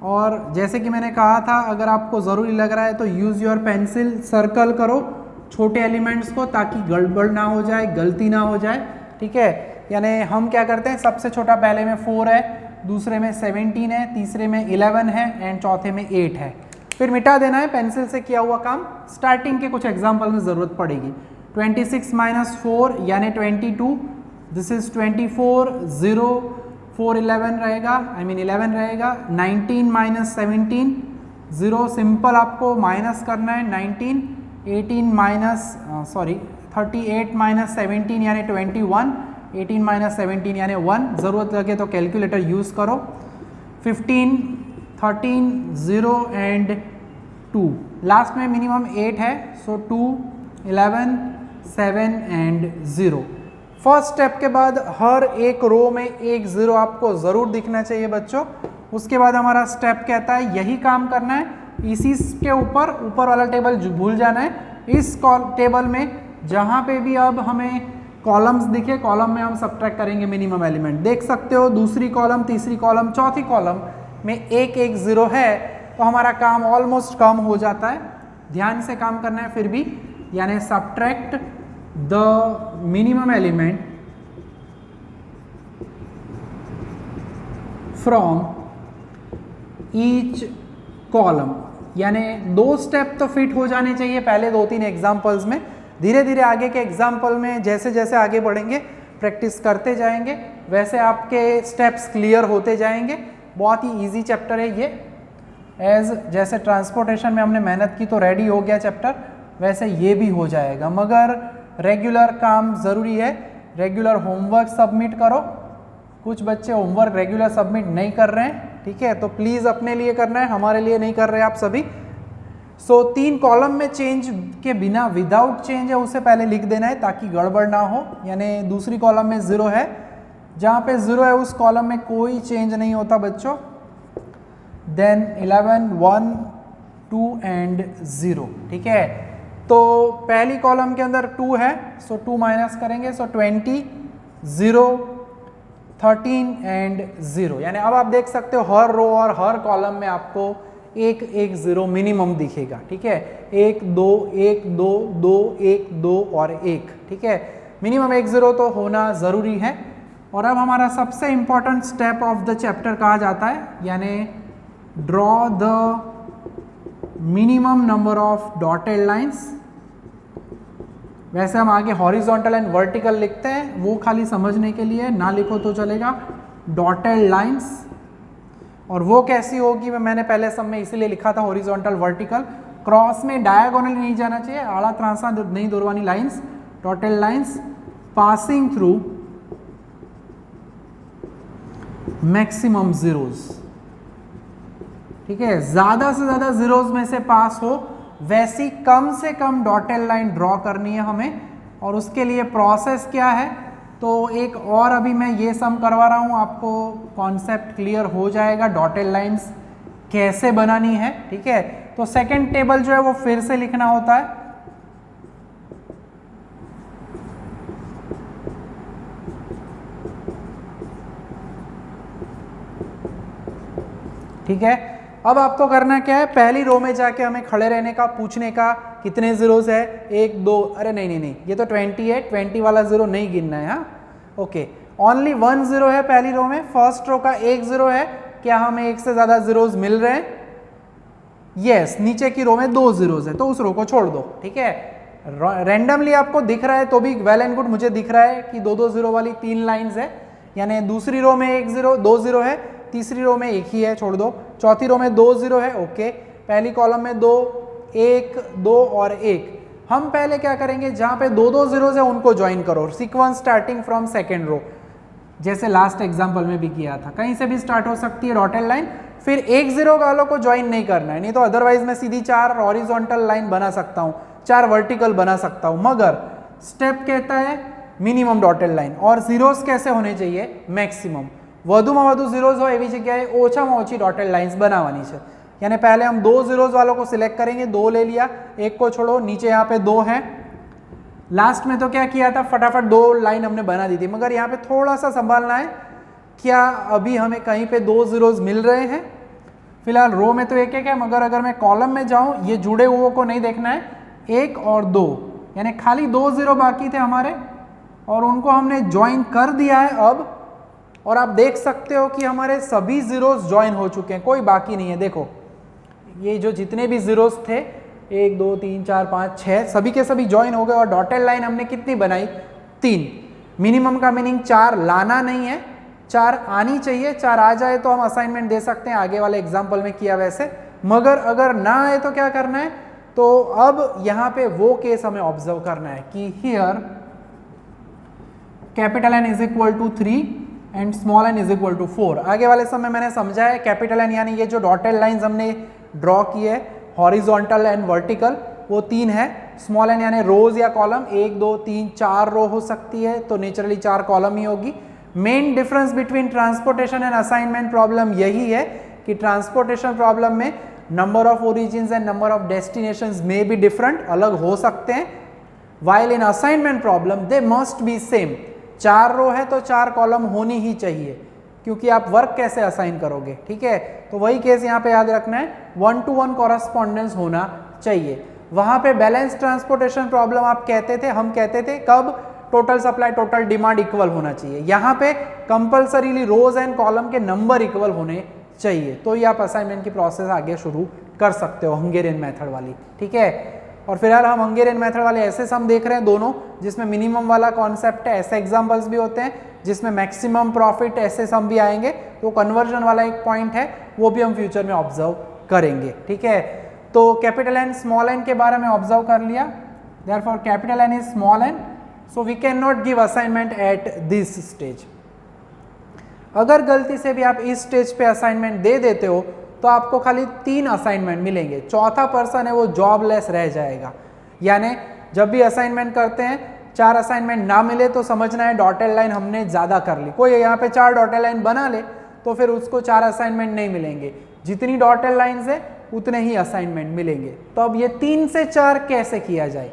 और जैसे कि मैंने कहा था, अगर आपको ज़रूरी लग रहा है तो यूज़ योर पेंसिल, सर्कल करो छोटे एलिमेंट्स को ताकि गड़बड़ ना हो जाए, गलती ना हो जाए, ठीक है। यानी हम क्या करते हैं, सबसे छोटा पहले में 4 है, दूसरे में 17 है, तीसरे में 11 है एंड चौथे में 8 है, फिर मिटा देना है पेंसिल से किया हुआ काम। स्टार्टिंग के कुछ एग्जाम्पल में ज़रूरत पड़ेगी। 26 माइनस 4 यानी 22, दिस इज 24, 0 4 11 रहेगा, I mean 11 रहेगा। 19 माइनस 17, 0 सिंपल आपको माइनस करना है 19, 18 माइनस 38 माइनस 17 यानी 21, 18 माइनस 17 यानी 1, ज़रूरत लगे तो कैलकुलेटर यूज़ करो। 15, 13, 0 एंड 2, लास्ट में मिनिमम 8 है, सो 2, 11, 7 एंड 0। फर्स्ट स्टेप के बाद हर एक रो में एक 0 आपको ज़रूर दिखना चाहिए बच्चों। उसके बाद हमारा स्टेप कहता है यही काम करना है, इसी के ऊपर वाला टेबल भूल जाना है, इस टेबल में जहाँ पे भी अब हमें कॉलम्स दिखे, कॉलम में हम सब्ट्रैक्ट करेंगे मिनिमम एलिमेंट। देख सकते हो दूसरी कॉलम, तीसरी कॉलम, चौथी कॉलम में एक एक जीरो है, तो हमारा काम ऑलमोस्ट कम हो जाता है। ध्यान से काम करना है फिर भी, यानी subtract the minimum element from each column, यानी 2 स्टेप तो फिट हो जाने चाहिए पहले 2-3 एग्जाम्पल्स में। धीरे धीरे आगे के एग्जाम्पल में जैसे जैसे आगे बढ़ेंगे, प्रैक्टिस करते जाएंगे, वैसे आपके स्टेप्स क्लियर होते जाएंगे। बहुत ही इजी चैप्टर है ये। जैसे ट्रांसपोर्टेशन में हमने मेहनत की तो रेडी हो गया चैप्टर, वैसे ये भी हो जाएगा, मगर रेगुलर काम ज़रूरी है। रेगुलर होमवर्क सबमिट करो। कुछ बच्चे होमवर्क रेगुलर सबमिट नहीं कर रहे हैं, ठीक है, तो प्लीज़ अपने लिए करना है, हमारे लिए नहीं कर रहे आप सभी। 3 कॉलम में चेंज के बिना, विदाउट चेंज है उसे पहले लिख देना है ताकि गड़बड़ ना हो। यानी दूसरी कॉलम में 0 है, जहाँ पे 0 है उस कॉलम में कोई चेंज नहीं होता बच्चों। देन 11, 1, 2 एंड 0, ठीक है। तो पहली कॉलम के अंदर 2 है, सो 2 माइनस करेंगे, सो 20, 0, 13 एंड 0। यानी अब आप देख सकते हो हर रो और हर कॉलम में आपको एक एक 0 मिनिमम दिखेगा, ठीक है। 1, 2, 1, 2, 2, 1, 2 और 1, ठीक है। मिनिमम 1 0 तो होना ज़रूरी है। और अब हमारा सबसे important step of the chapter कहा जाता है, यानी draw the minimum number of dotted lines. वैसे हम आगे हॉरिजॉन्टल एंड वर्टिकल लिखते हैं, वो खाली समझने के लिए, ना लिखो तो चलेगा। डॉटेड लाइन्स, और वो कैसी होगी मैंने पहले सब में इसीलिए लिखा था हॉरिजॉन्टल वर्टिकल। क्रॉस में डायगोनल नहीं जाना चाहिए, आड़ा त्रासा नहीं दौड़वानी lines. Dotted lines passing through maximum zeros, ठीक है। ज़्यादा से ज़्यादा जीरोस में से पास हो वैसी कम से कम डॉटेड लाइन ड्रॉ करनी है हमें। और उसके लिए प्रोसेस क्या है, तो एक और अभी मैं ये सम करवा रहा हूँ, आपको कॉन्सेप्ट क्लियर हो जाएगा डॉटेड लाइंस कैसे बनानी है, ठीक है। तो सेकंड टेबल जो है वो फिर से लिखना होता है। ठीक है, अब आपको करना क्या है, पहली रो में जाके हमें खड़े रहने का, पूछने का कितने जीरोस है, 1, 2, अरे नहीं, ये तो 20 है, 20 वाला जीरो नहीं गिनना है। हाँ, ओके, ओनली 1 0 है पहली रो में। फर्स्ट रो का 1 0 है, क्या हमें एक से ज्यादा जीरोस मिल रहे हैं? यस, नीचे की रो में 2 जीरोस है, तो उस रो को छोड़ दो, ठीक है। रैंडमली आपको दिख रहा है तो भी वेल एंड गुड, मुझे दिख रहा है कि 2-2 0 वाली 3 लाइंस है, यानी दूसरी रो में 1 0, 2 0 है, तीसरी रो में 1 ही है, छोड़ दो। चौथी रो में 2 0 है, ओके। पहली कॉलम में 2, 1, 2 और 1। हम पहले क्या करेंगे, जहां पे 2-2 जीरोस है उनको ज्वाइन करो, sequence starting from second row, जैसे लास्ट एग्जांपल में भी किया था। कहीं से भी स्टार्ट हो सकती है डॉटेड लाइन, फिर 1 0 वालों को ज्वाइन नहीं करना है, नहीं तो अदरवाइज मैं सीधी 4 हॉरिजॉन्टल लाइन बना सकता हूँ, 4 वर्टिकल बना सकता हूँ, मगर स्टेप कहता है मिनिमम डॉटेड लाइन। और जीरोस कैसे होने चाहिए, मैक्सिमम। વધુમાં વધુ ઝીરોઝ હોય એવી જગ્યાએ ઓછામાં ઓછી ડોટેડ લાઇન્સ બનાવવાની છે। यानी पहले हम 2 जीरोज वालों को सिलेक्ट करेंगे, 2 ले लिया, 1 को छोड़ो, नीचे यहाँ पे 2 है। लास्ट में तो क्या किया था, फटाफट 2 लाइन हमने बना दी थी, मगर यहाँ पे थोड़ा सा संभालना है, क्या अभी हमें कहीं पे 2 जीरोज मिल रहे हैं? फिलहाल रो में तो 1-1 है, मगर अगर मैं कॉलम में जाऊँ, ये जुड़े हुए को नहीं देखना है, 1 और 2, यानी खाली 2 जीरो बाकी थे हमारे, और उनको हमने ज्वाइन कर दिया है अब। और आप देख सकते हो कि हमारे सभी जीरोस ज्वाइन हो चुके हैं, कोई बाकी नहीं है। देखो ये जो जितने भी जीरोस थे, 1 2 3 4 5 6, सभी के सभी ज्वाइन हो गए। और डॉटेड लाइन हमने कितनी बनाई, 3। मिनिमम का मीनिंग 4 लाना नहीं है, 4 आनी चाहिए। 4 आ जाए तो हम असाइनमेंट दे सकते हैं, आगे वाले एग्जाम्पल में किया वैसे। मगर अगर ना आए तो क्या करना है, तो अब यहाँ पे वो केस हमें ऑब्जर्व करना है कि here capital N is equal to 3 and small n is equal to 4। आगे वाले समय मैंने समझा है, कैपिटल N यानी ये जो डॉटेड लाइंस हमने ड्रॉ की है हॉरिजॉन्टल एंड वर्टिकल, वो 3 है। स्मॉल n यानी रोज या कॉलम, 1 2 3 4 रो हो सकती है, तो नेचुरली 4 कॉलम ही होगी। Main difference between transportation and assignment problem यही है कि ट्रांसपोर्टेशन प्रॉब्लम में number of origins and number of destinations may be different, अलग हो सकते हैं। While in assignment problem they must be same, 4 रो है तो 4 कॉलम होनी ही चाहिए, क्योंकि आप वर्क कैसे असाइन करोगे, ठीक है। तो वही केस यहाँ पे याद रखना है, 1-to-1 कॉरेस्पॉन्डेंस होना चाहिए। वहां पे बैलेंस ट्रांसपोर्टेशन प्रॉब्लम आप कहते थे, हम कहते थे कब, total supply total demand equal होना चाहिए। यहाँ पे कंपल्सरीली रोज एंड कॉलम के नंबर इक्वल होने चाहिए, तो ये आप असाइनमेंट की प्रोसेस आगे शुरू कर सकते हो हंगेरियन मेथड वाली, ठीक है। और फिलहाल हम हंगेरियन मेथड वाले ऐसे सम देख रहे हैं दोनों, जिसमें मिनिमम वाला कॉन्सेप्ट है, ऐसे एग्जांपल्स भी होते हैं जिसमें मैक्सिमम प्रॉफिट, ऐसे सम भी आएंगे। तो कन्वर्जन वाला एक पॉइंट है, वो भी हम फ्यूचर में ऑब्जर्व करेंगे, ठीक है। तो कैपिटल एन स्मॉल एन के बारे में ऑब्जर्व कर लिया, therefore capital N is small N, so we can not give assignment at this stage. अगर गलती से भी आप इस स्टेज पे असाइनमेंट दे देते हो तो आपको खाली 3 असाइनमेंट मिलेंगे, चौथा पर्सन है वो जॉबलेस रह जाएगा। यानी जब भी असाइनमेंट करते हैं 4 असाइनमेंट ना मिले तो समझना है डॉटेड लाइन हमने ज़्यादा कर ली। कोई यहाँ पे 4 डॉटेड लाइन बना ले तो फिर उसको 4 असाइनमेंट नहीं मिलेंगे, जितनी डॉटेड लाइन्स है उतने ही असाइनमेंट मिलेंगे। तो अब ये 3 से 4 कैसे किया जाए,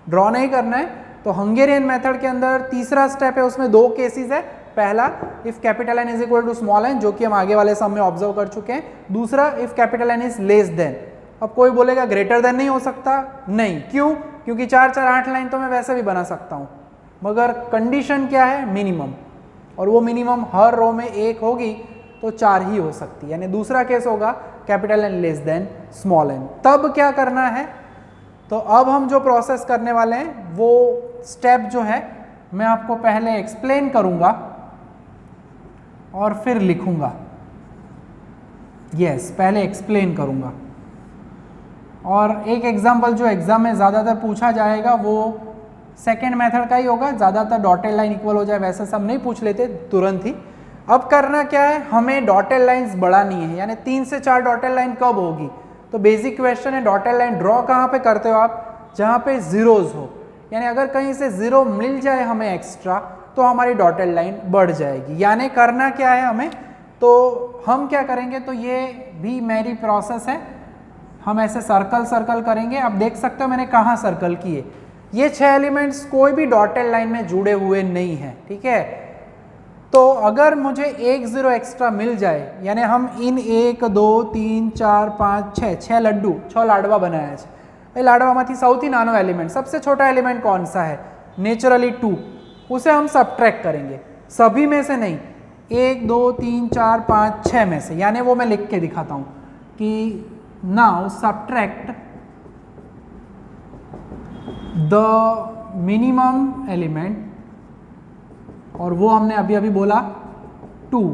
ड्रॉ नहीं करना है। तो हंगेरियन मेथड के अंदर तीसरा स्टेप है, उसमें 2 केसेस है। पहला if capital N is equal to small N, जो कि हम आगे वाले सम में ऑब्जर्व कर चुके हैं। दूसरा if capital N is less than. अब कोई बोलेगा ग्रेटर देन नहीं हो सकता, नहीं, क्यों? क्योंकि 4-4 8 लाइन तो मैं वैसे भी बना सकता हूं, मगर कंडीशन क्या है, मिनिमम, और वो मिनिमम हर रो में 1 होगी तो 4 ही हो सकती है। यानी दूसरा केस होगा capital N less than small N. तब क्या करना है, तो अब हम जो प्रोसेस करने वाले हैं वो स्टेप जो है मैं आपको पहले एक्सप्लेन करूंगा और फिर लिखूंगा। यस, पहले एक्सप्लेन करूंगा। और एक एग्जांपल जो एग्जाम में ज़्यादातर पूछा जाएगा वो सेकेंड मेथड का ही होगा, ज़्यादातर डॉटेड लाइन इक्वल हो जाए वैसे सब नहीं पूछ लेते तुरंत ही। अब करना क्या है, हमें डॉटेड लाइंस बढ़ानी है, यानी 3 से 4 डॉटेड लाइन कब होगी। तो बेसिक क्वेश्चन है, डॉटेड लाइन ड्रॉ कहाँ पे करते हो आप, जहाँ पे जीरोज हो, यानी अगर कहीं से 0 मिल जाए हमें एक्स्ट्रा तो हमारी डॉटेड लाइन बढ़ जाएगी। यानी करना क्या है हमें, तो हम क्या करेंगे, तो ये भी मेरी प्रोसेस है, हम ऐसे सर्कल सर्कल करेंगे। आप देख सकते हो मैंने कहाँ सर्कल किए, ये 6 एलिमेंट्स कोई भी डॉटेड लाइन में जुड़े हुए नहीं है, ठीक है। तो अगर मुझे 1 0 एक्स्ट्रा मिल जाए, यानी हम इन 1 2 3 4 5 6 लड्डू 6 लाडवा बनाया है। એ લાડવામાંથી સૌથી નાનો એલિમેન્ટ, सबसे छोटा एलिमेंट कौन सा है, नेचुरली 2, उसे हम सब्ट्रैक्ट करेंगे, सभी में से नहीं, 1 2 3 4 5 6 में से। यानी वो मैं लिख के दिखाता हूँ कि now subtract the minimum element, और वो हमने अभी अभी बोला 2,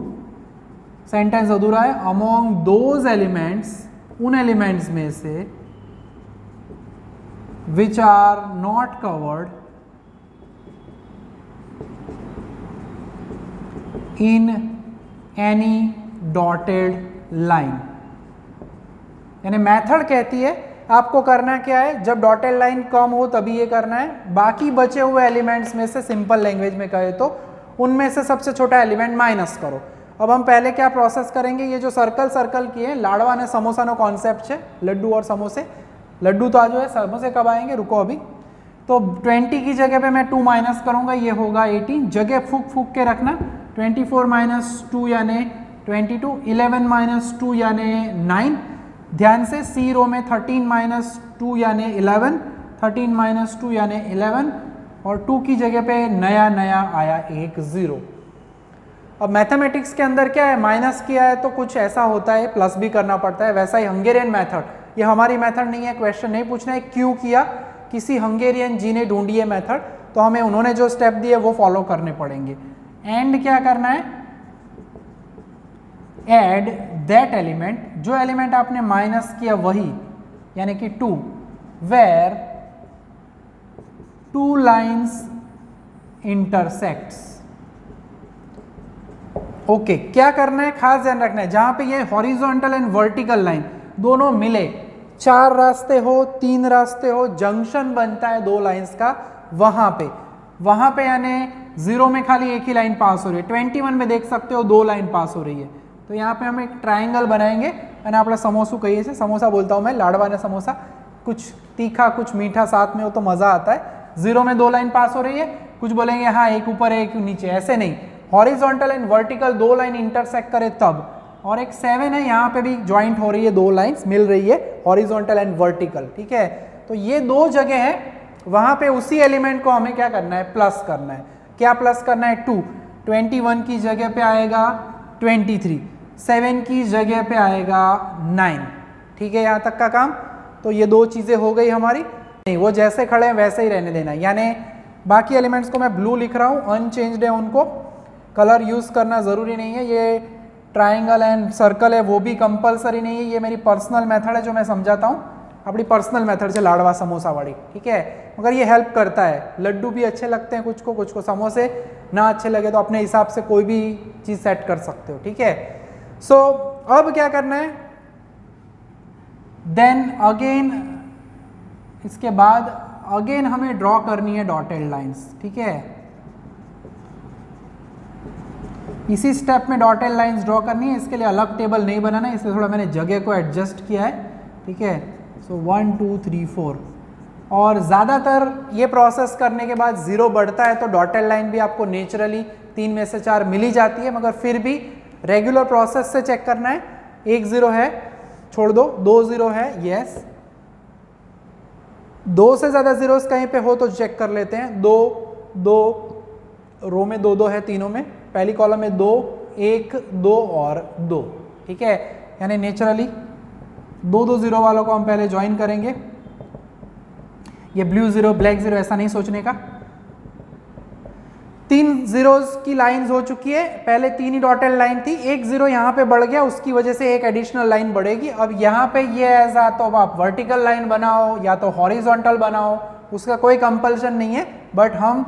सेंटेंस अधूरा है, अमोंग दोज एलिमेंट्स, उन एलिमेंट्स में से which are not covered in any dotted line। यानी मेथड कहती है आपको करना क्या है, जब डॉटेड लाइन कम हो तभी ये करना है। बाकी बचे हुए एलिमेंट्स में से सिंपल लैंग्वेज में कहे तो उनमें से सबसे छोटा एलिमेंट माइनस करो। अब हम पहले क्या प्रोसेस करेंगे, ये जो सर्कल सर्कल किए, लाडवा ने समोसा नो कॉन्सेप्ट है, लड्डू और समोसे, लड्डू तो आज है, समोसे कब आएंगे, रुको अभी। तो 20 की जगह पे मैं 2 माइनस करूंगा, ये होगा 18, जगह फूक फूक के रखना, 24 माइनस 2 यानी 22, 11 माइनस 2 यानी 9, ध्यान से सी रो में 13 माइनस 2 यानी 11, 13 माइनस 2 यानी 11, और 2 की जगह पे नया नया आया एक 0। अब मैथमेटिक्स के अंदर क्या है, माइनस किया है तो कुछ ऐसा होता है प्लस भी करना पड़ता है, वैसा ही हंगेरियन मेथड, ये हमारी मेथड नहीं है, क्वेश्चन नहीं पूछना है क्यों किया, किसी हंगेरियन जी ने ढूंढी है मेथड, तो हमें उन्होंने जो स्टेप दिए वो फॉलो करने पड़ेंगे। एंड क्या करना है, ऐड दैट एलिमेंट, जो एलिमेंट आपने माइनस किया वही, यानी कि 2, वेयर 2 लाइन्स इंटरसेक्ट्स। ओके, क्या करना है, खास ध्यान रखना है, जहां पे ये हॉरिजॉन्टल एंड वर्टिकल लाइन दोनों मिले, 4 रास्ते हो 3 रास्ते हो, जंक्शन बनता है 2 लाइंस का, वहां पे यानी 0 में खाली एक ही लाइन पास हो रही है, 21 में देख सकते हो 2 लाइन पास हो रही है, तो यहाँ पे हम एक ट्राइंगल बनाएंगे અને આપણે समोसू कहिए छे, समोसा बोलता हूँ मैं, लाडवा ने समोसा, कुछ तीखा कुछ मीठा साथ में हो तो मज़ा आता है। 0 में 2 लाइन पास हो रही है, कुछ बोलेंगे हाँ एक ऊपर एक नीचे, ऐसे नहीं, horizontal and vertical 2 line intersect करे तब। और एक 7 है, यहाँ पे भी ज्वाइंट हो रही है, 2 लाइन्स मिल रही है हॉरिजॉन्टल एंड वर्टिकल, ठीक है। तो ये 2 जगह है, वहाँ पे उसी एलिमेंट को हमें क्या करना है, प्लस करना है। क्या प्लस करना है, 2, 21 की जगह पे आएगा 23, 7 की जगह पे आएगा 9, ठीक है, यहाँ तक का काम। तो ये 2 चीज़ें हो गई हमारी, नहीं वो जैसे खड़े हैं वैसे ही रहने देना, यानी बाकी एलिमेंट्स को मैं ब्लू लिख रहा हूँ, अनचेंज्ड है, उनको कलर यूज़ करना ज़रूरी नहीं है। ये ट्राइंगल एंड सर्कल है वो भी कंपलसरी नहीं है, ये मेरी पर्सनल मेथड है जो मैं समझाता हूँ, अपनी पर्सनल मेथड से लाडवा समोसा वाली, ठीक है। मगर ये हेल्प करता है, लड्डू भी अच्छे लगते हैं कुछ को समोसे ना अच्छे लगे तो अपने हिसाब से कोई भी चीज़ सेट कर सकते हो, ठीक है। सो अब क्या करना है, देन अगेन इसके बाद अगेन हमें ड्रॉ करनी है डॉटेड लाइंस, ठीक है। इसी स्टेप में डॉटेड लाइंस ड्रॉ करनी है, इसके लिए अलग टेबल नहीं बनाना है, इसलिए थोड़ा मैंने जगह को एडजस्ट किया है, ठीक है। सो 1 2 3 4, और ज़्यादातर ये प्रोसेस करने के बाद 0 बढ़ता है तो डॉटेड लाइन भी आपको नेचुरली 3 में से 4 मिल ही जाती है, मगर फिर भी रेगुलर प्रोसेस से चेक करना है। 1 0 है, छोड़ दो, 2 0 है, यस, 2 से ज़्यादा जीरोस कहीं पे हो तो चेक कर लेते हैं। 2 2 रो में 2 2 है, तीनों में, पहली कॉलम में 2 1 2 और 2, ठीक है, यानी नेचुरली 2 2 0 वालों को हम पहले ज्वाइन करेंगे। ये ब्लू 0 ब्लैक 0 ऐसा नहीं सोचने का। 3 जीरोस की लाइंस हो चुकी है, पहले 3 ही डॉटेड लाइन थी, 1 0 यहाँ पे बढ़ गया, उसकी वजह से एक एडिशनल लाइन बढ़ेगी। अब यहाँ पे ये ऐसा, तो अब आप वर्टिकल लाइन बनाओ या तो हॉरिजॉन्टल बनाओ, उसका कोई कंपल्शन नहीं है, बट हम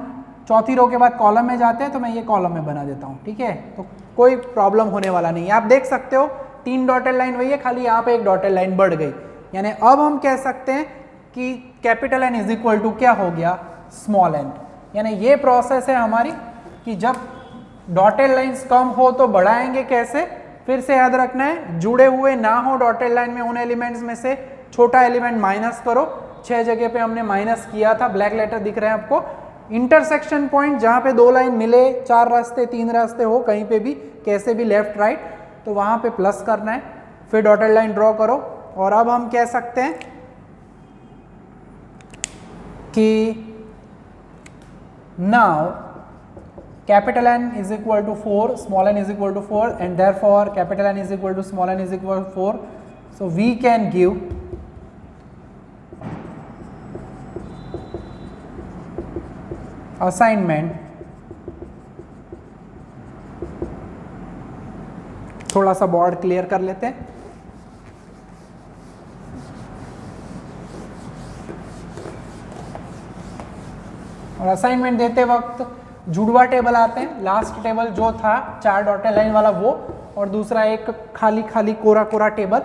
चौथी रो के बाद कॉलम में जाते हैं तो मैं ये कॉलम में बना देता हूँ, ठीक है। तो कोई प्रॉब्लम होने वाला नहीं है, आप देख सकते हो 3 डॉटेड लाइन वही है, खाली यहाँ पे एक डॉटेड लाइन बढ़ गई, यानी अब हम कह सकते हैं कि capital N is equal to क्या हो गया, स्मॉल n। यानी ये प्रोसेस है हमारी कि जब डॉटेड लाइंस कम हो तो बढ़ाएंगे कैसे, फिर से याद रखना है, जुड़े हुए ना हो डॉटेड लाइन में उन एलिमेंट्स में से छोटा एलिमेंट माइनस करो। 6 जगह पे हमने माइनस किया था, ब्लैक लेटर दिख रहे हैं आपको। इंटरसेक्शन पॉइंट जहाँ पे 2 लाइन मिले, 4 रास्ते 3 रास्ते हो, कहीं पे भी कैसे भी लेफ्ट राइट, तो वहाँ पे प्लस करना है, फिर डॉटेड लाइन ड्रॉ करो। और अब हम कह सकते हैं कि now capital N is equal to 4, small n is equal to 4, and therefore capital N is equal to small n is equal to 4. So we can give assignment, थोड़ा सा बोर्ड क्लियर कर लेते हैं। और असाइनमेंट देते वक्त जुड़वा table आते हैं, लास्ट टेबल जो था 4 डॉटेड लाइन वाला वो, और दूसरा एक खाली खाली कोरा कोरा table.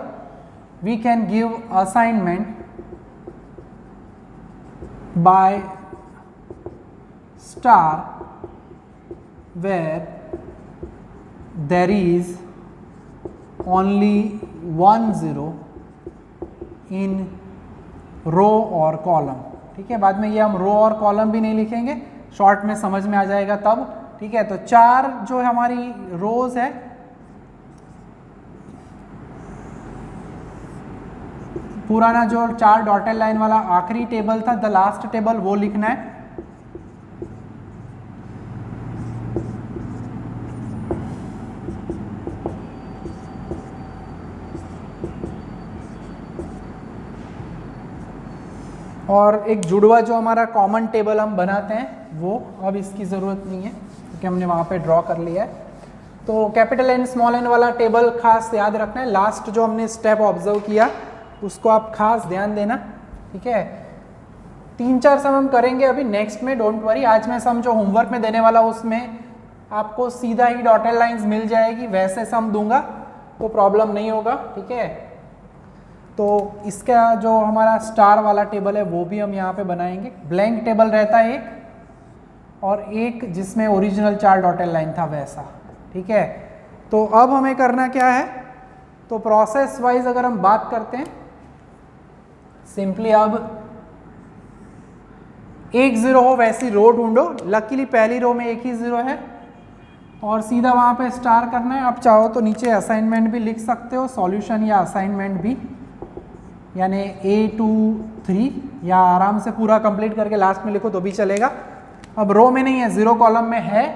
We can give assignment by star where there is only 1 0 in row और कॉलम, ठीक है। बाद में ये हम रो और कॉलम भी नहीं लिखेंगे, शॉर्ट में समझ में आ जाएगा तब, ठीक है। तो 4 जो हमारी रोज है, पुराना जो 4 डॉटेड लाइन वाला आखिरी टेबल था, द लास्ट टेबल, वो लिखना है। और एक जुड़वा जो हमारा कॉमन टेबल हम बनाते हैं वो अब इसकी ज़रूरत नहीं है क्योंकि हमने वहाँ पे ड्रॉ कर लिया है। तो कैपिटल N स्मॉल n वाला टेबल खास याद रखना है, लास्ट जो हमने स्टेप ऑब्जर्व किया उसको आप खास ध्यान देना, ठीक है। 3-4 सम हम करेंगे अभी नेक्स्ट में, डोंट वरी। आज मैं सम जो होमवर्क में देने वाला उसमें आपको सीधा ही डॉटेड लाइंस मिल जाएगी, वैसे सम दूंगा तो प्रॉब्लम नहीं होगा, ठीक है। तो इसका जो हमारा स्टार वाला टेबल है वो भी हम यहाँ पे बनाएंगे। ब्लैंक टेबल रहता है एक, और एक जिसमें ओरिजिनल 4 डॉटेड लाइन था वैसा, ठीक है। तो अब हमें करना क्या है, तो प्रोसेस वाइज अगर हम बात करते हैं, सिंपली अब एक जीरो हो वैसी रो ढूंढो। लकीली पहली रो में एक ही जीरो है और सीधा वहां पे स्टार करना है। आप चाहो तो नीचे असाइनमेंट भी लिख सकते हो, सॉल्यूशन या असाइनमेंट भी, यानी A23, या आराम से पूरा कंप्लीट करके लास्ट में लिखो तो भी चलेगा। अब रो में नहीं है, जीरो कॉलम में है,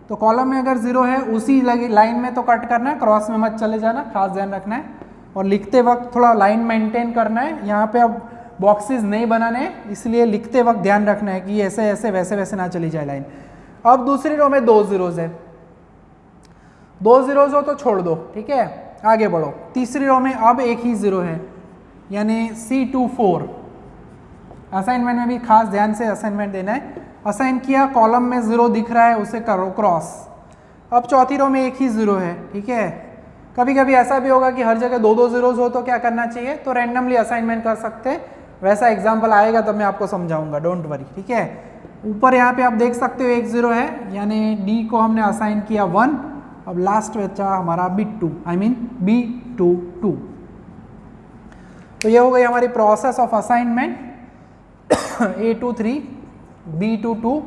तो कॉलम में अगर जीरो है उसी लाइन में तो कट करना है, क्रॉस में मत चले जाना, खास ध्यान रखना है। और लिखते वक्त थोड़ा लाइन मेंटेन करना है, यहाँ पे अब बॉक्सेस नहीं बनाने हैं, इसलिए लिखते वक्त ध्यान रखना है कि ऐसे ऐसे वैसे वैसे ना चली जाए लाइन। अब दूसरी रो में दो जीरोज है, दो जीरोज हो तो छोड़ दो, ठीक है, आगे बढ़ो। तीसरी रो में अब एक ही जीरो है, यानी C24। असाइनमेंट में भी खास ध्यान से असाइनमेंट देना है। असाइन किया, कॉलम में जीरो दिख रहा है उसे करो क्रॉस। अब चौथी रो में एक ही जीरो है, ठीक है। कभी कभी ऐसा भी होगा कि हर जगह दो दो जीरोज हो, तो क्या करना चाहिए, तो रैंडमली असाइनमेंट कर सकते हैं। वैसा एग्जाम्पल आएगा तब मैं आपको समझाऊंगा, डोंट वरी, ठीक है। ऊपर यहाँ पे आप देख सकते हो एक जीरो है, यानी D को हमने असाइन किया 1। अब लास्ट बचा हमारा B2, आई मीन B22। तो ये हो गई हमारी process of assignment. A23, B22,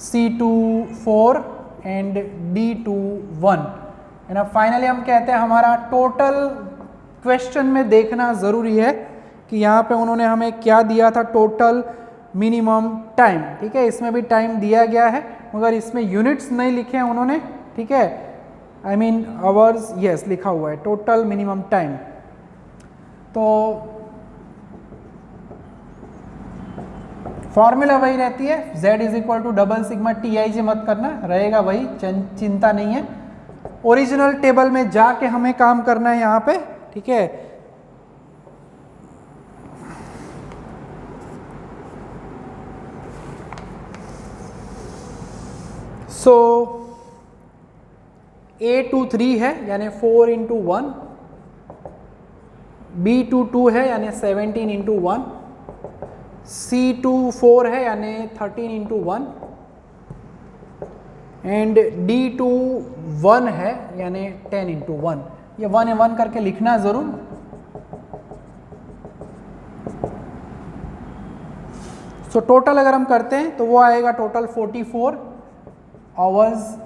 C24 and D21। And अब फाइनली हम कहते हैं हमारा टोटल क्वेश्चन में देखना जरूरी है कि यहाँ पे उन्होंने हमें क्या दिया था, टोटल मिनिमम टाइम, ठीक है। इसमें भी टाइम दिया गया है मगर इसमें यूनिट्स नहीं लिखे हैं उन्होंने, ठीक है, आई मीन आवर्स, यस लिखा हुआ है टोटल मिनिमम टाइम। तो फॉर्मूला वही रहती है, Z is equal to double sigma TIG, मत करना, रहेगा वही, चिंता नहीं है। ओरिजिनल टेबल में जाके हमें काम करना है यहाँ पे, ठीक है। सो A23 है यानी 4 इंटू 1, B22 है यानी 17 इंटू 1, C24 है यानी 13 इंटू 1 एंड D21 है यानी 10 इंटू 1। ये 1 करके लिखना जरूर। सो टोटल अगर हम करते हैं तो वो आएगा टोटल 44 आवर्स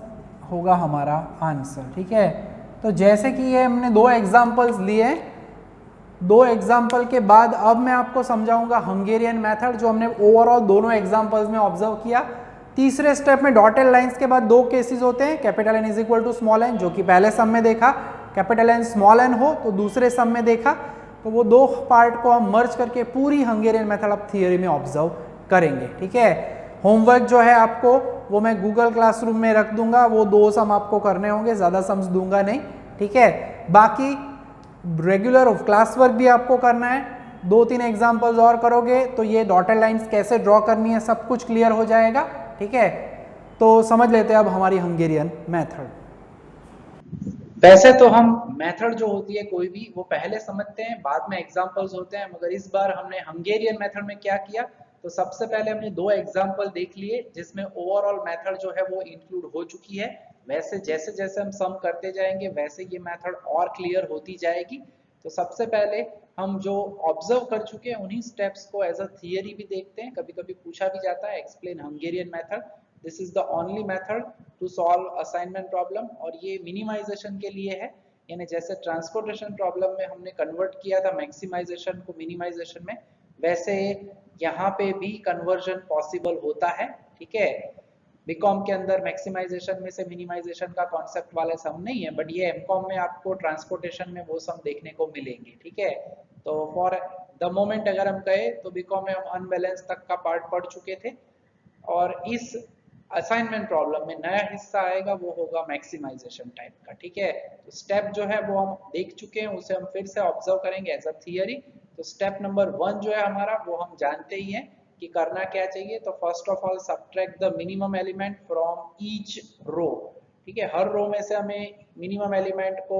होगा हमारा आंसर, ठीक है। तो जैसे कि ये हमने दो एग्जांपल्स लिए, दो एग्जाम्पल के बाद अब मैं आपको समझाऊंगा हंगेरियन मेथड, जो हमने ओवरऑल दोनों एग्जाम्पल्स में ऑब्जर्व किया। तीसरे स्टेप में डॉटेड लाइंस के बाद दो केसेस होते हैं, capital N is equal to small n, जो कि पहले सम में देखा, कैपिटल N स्मॉल n हो तो दूसरे सम में देखा। तो वो दो पार्ट को हम मर्ज करके पूरी हंगेरियन मेथड ऑफ थियरी में ऑब्जर्व करेंगे, ठीक है। होमवर्क जो है आपको वो मैं गूगल क्लासरूम में रख दूंगा, वो दो सम आपको करने होंगे, ज्यादा सम्स दूंगा नहीं, ठीक है। बाकी रेगुलर क्लास वर्क भी आपको करना है, 2-3 एग्जांपल्स और करोगे तो ये डॉटेड लाइंस कैसे ड्रॉ करनी है सब कुछ क्लियर हो जाएगा, ठीक है। तो समझ लेते हैं अब हमारी हंगेरियन मेथड। वैसे तो हम मेथड जो होती है कोई भी वो पहले समझते हैं, बाद में एग्जांपल्स होते हैं, मगर इस बार हमने हंगेरियन मेथड में क्या किया, तो सबसे पहले हमने दो एग्जांपल देख लिए जिसमें ओवरऑल मेथड जो है वो इंक्लूड हो चुकी है। वैसे जैसे जैसे हम सम करते जाएंगे वैसे ये मेथड और क्लियर होती जाएगी। तो सबसे पहले हम जो ऑब्जर्व कर चुके हैं उन्हीं स्टेप्स को एज अ थियरी भी देखते हैं। कभी कभी पूछा भी जाता है explain Hungarian method, this is the only method to solve assignment problem, और ये मिनिमाइजेशन के लिए है, यानी जैसे ट्रांसपोर्टेशन प्रॉब्लम में हमने कन्वर्ट किया था मैक्सिमाइजेशन को मिनिमाइजेशन में, वैसे यहाँ पे भी कन्वर्जन पॉसिबल होता है, ठीक है। बीकॉम के अंदर मैक्सिमाइजेशन में से मिनिमाइजेशन का कॉन्सेप्ट वाले सम नहीं है, बट ये एमकॉम में आपको ट्रांसपोर्टेशन में वो सम देखने को मिलेंगे, ठीक है। तो फॉर द मोमेंट अगर हम कहें तो बीकॉम में हम अनबैलेंस तक का पार्ट पढ़ चुके थे, और इस असाइनमेंट प्रॉब्लम में नया हिस्सा आएगा वो होगा मैक्सिमाइजेशन टाइप का, ठीक है। तो स्टेप जो है वो हम देख चुके हैं, उसे हम फिर से ऑब्जर्व करेंगे एज अ थियरी। तो स्टेप नंबर 1 जो है हमारा वो हम जानते ही हैं कि करना क्या चाहिए। तो first of all subtract the minimum element from each row, ठीक है। हर रो में से हमें मिनिमम एलिमेंट को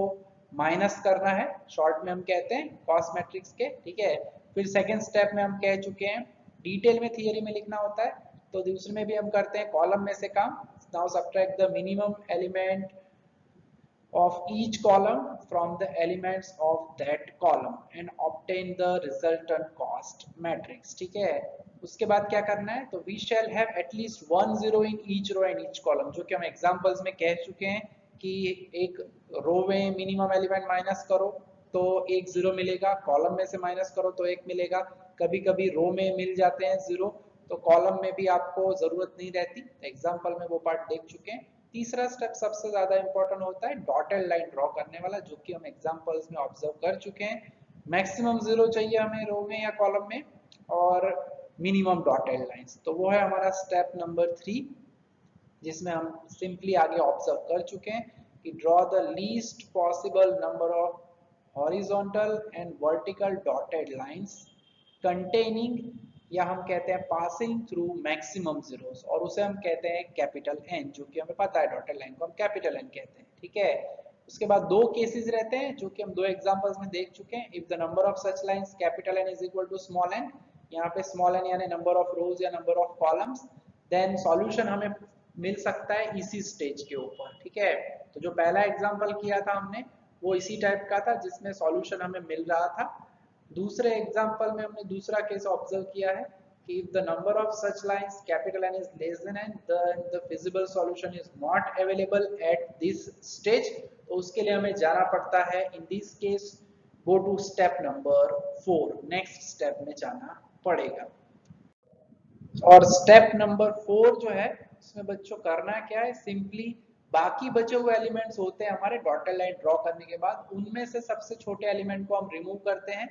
माइनस करना है, शॉर्ट में हम कहते हैं कॉस मैट्रिक्स के, ठीक है। फिर सेकेंड स्टेप में हम कह चुके हैं डिटेल में थियरी में लिखना होता है, तो दूसरे में भी हम करते हैं कॉलम में से काम। Now subtract the minimum element of each column from the elements of that column and obtain the resultant cost matrix। ठीक है, उसके बाद क्या करना है, तो we shall have at least 1 0 in each row and each column, जो कि हम एग्जांपल्स में कह चुके हैं कि एक रो में मिनिमम एलिमेंट माइनस करो तो एक जीरो मिलेगा, कॉलम में से माइनस करो तो एक मिलेगा। कभी कभी रो में मिल जाते हैं जीरो तो कॉलम में भी आपको जरूरत नहीं रहती, एग्जांपल में वो पार्ट देख चुके हैं। तीसरा स्टेप सबसे ज्यादा इंपॉर्टेंट होता है डॉटेड लाइन ड्रॉ करने वाला, जो कि हम एग्जांपल्स में ऑब्जर्व कर चुके हैं। मैक्सिमम जीरो चाहिए हमें रो में या कॉलम में और मिनिमम डॉटेड लाइंस, तो वो है हमारा स्टेप नंबर 3, जिसमें हम सिंपली आगे ऑब्जर्व कर चुके हैं कि draw the least possible number of horizontal and vertical dotted lines containing, या हम कहते हैं पासिंग थ्रू मैक्सिमम जीरोस, और उसे हम कहते हैं कैपिटल एन, जो कि हमें पता है डॉटेड लाइन को हम कैपिटल एन कहते हैं। ठीक है, उसके बाद दो केसेस रहते हैं जो कि हम दो एग्जांपल्स में देख चुके हैं। If the number of such lines capital N is equal to small N, यहाँ पे स्मॉल एन यानी नंबर ऑफ रोज या number of columns, then solution हमें मिल सकता है इसी स्टेज के ऊपर। ठीक है, तो जो पहला एग्जांपल किया था हमने वो इसी टाइप का था जिसमें सॉल्यूशन हमें मिल रहा था। दूसरे एग्जांपल में हमने दूसरा केस ऑब्जर्व किया है कि if the number of such lines capital N is less than n, then the feasible solution is not available at this stage, तो उसके लिए हमें जाना पड़ता है in this case go to step number 4, next step में जाना पड़ेगा। और स्टेप नंबर 4 जो है उसमें बच्चों करना क्या है, सिंपली बाकी बचे हुए एलिमेंट्स होते हैं हमारे डॉटेड लाइन ड्रॉ करने के बाद, उनमें से सबसे छोटे एलिमेंट को हम रिमूव करते हैं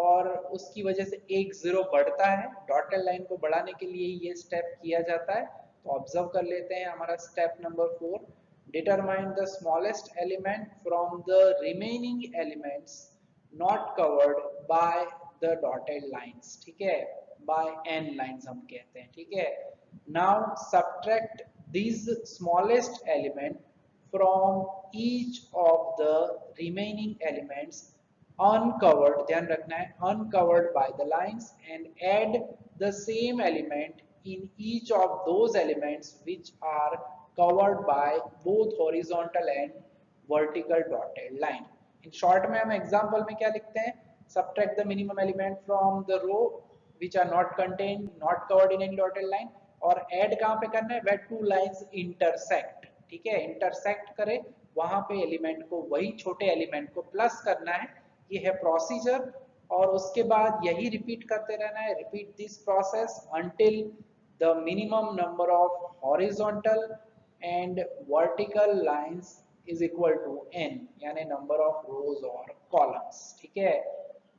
और उसकी वजह से एक जीरो बढ़ता है। डॉटेड लाइन को बढ़ाने के लिए ये स्टेप किया जाता है। तो ऑब्जर्व कर लेते हैं हमारा step number 4, determine the smallest element from the remaining elements not covered by the dotted lines. ठीक है, बाय n लाइंस हम कहते हैं। ठीक है, now subtract this smallest element from each of the remaining elements uncovered, ध्यान रखना है uncovered by the lines, and add the same element in each of those elements which are covered by both horizontal and vertical dotted line। in short में हम example में क्या लिखते हैं, subtract the minimum element from the row which are not contained, not covered in any dotted line, और add कहाँ पे करना है, where two lines intersect। ठीक है, intersect करे वहां पे एलिमेंट को, वही छोटे एलिमेंट को प्लस करना है, ये है प्रोसीजर। और उसके बाद यही रिपीट करते रहना है, repeat this process until the minimum number of horizontal and vertical lines is equal to n, यानी नंबर ऑफ रोज और कॉलम्स। ठीक है,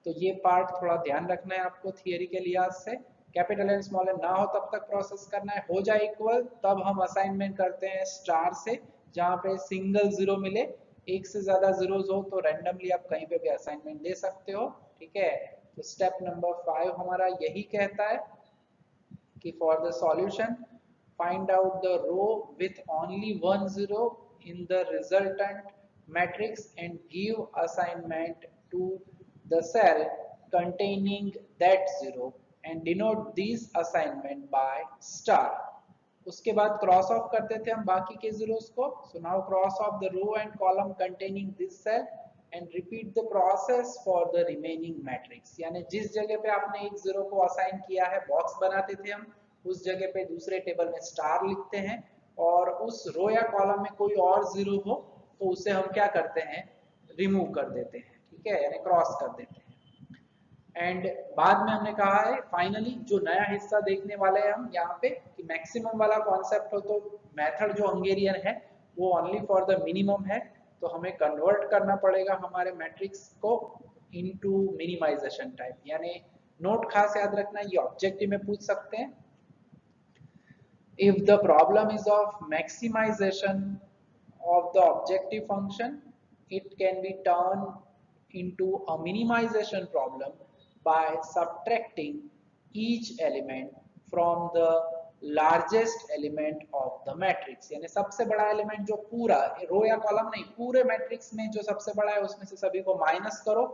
तो ये पार्ट थोड़ा ध्यान रखना है आपको थियरी के लिहाज से। कैपिटल एन स्मॉल एन ना हो तब तक प्रोसेस करना है, हो जाए इक्वल तब हम असाइनमेंट करते हैं स्टार से, जहां पे सिंगल जीरो मिले, एक से ज्यादा जीरोस हो तो रैंडमली आप कहीं पे भी असाइनमेंट दे सकते हो। ठीक है, तो स्टेप नंबर 5 हमारा यही कहता है कि for the solution find out the row with only 1 0 in the resultant matrix and give assignment to the cell containing that zero and denote this assignment by star। उसके बाद क्रॉस ऑफ करते थे हम बाकी के जीरोस को। So now cross off the row and column containing this cell and repeat the process for the remaining matrix, यानी जिस जगह पे आपने एक जीरो को असाइन किया है, बॉक्स बनाते थे हम, उस जगह पे दूसरे टेबल में स्टार लिखते हैं, और उस रो या कॉलम में कोई और जीरो हो तो उसे हम क्या करते हैं, रिमूव कर देते हैं। ठीक है, यानी क्रॉस कर देते हैं। एंड बाद में हमने कहा है फाइनली जो नया हिस्सा देखने वाले हैं हम यहाँ पे कि मैक्सिमम वाला कॉन्सेप्ट हो, तो मेथड जो हंगेरियन है वो ओनली फॉर द मिनिमम है, तो हमें कन्वर्ट करना पड़ेगा हमारे मैट्रिक्स को इनटू मिनिमाइजेशन टाइप। यानी नोट खास याद रखना, ये ऑब्जेक्टिव में पूछ सकते हैं, if the problem is of maximisation of the objective function, it can be turned into a minimization problem by subtracting each element from the largest element of the matrix। यानी सबसे बड़ा एलिमेंट जो पूरा रो या कॉलम नहीं, पूरे matrix में जो सबसे बड़ा है उसमें से सभी को माइनस करो,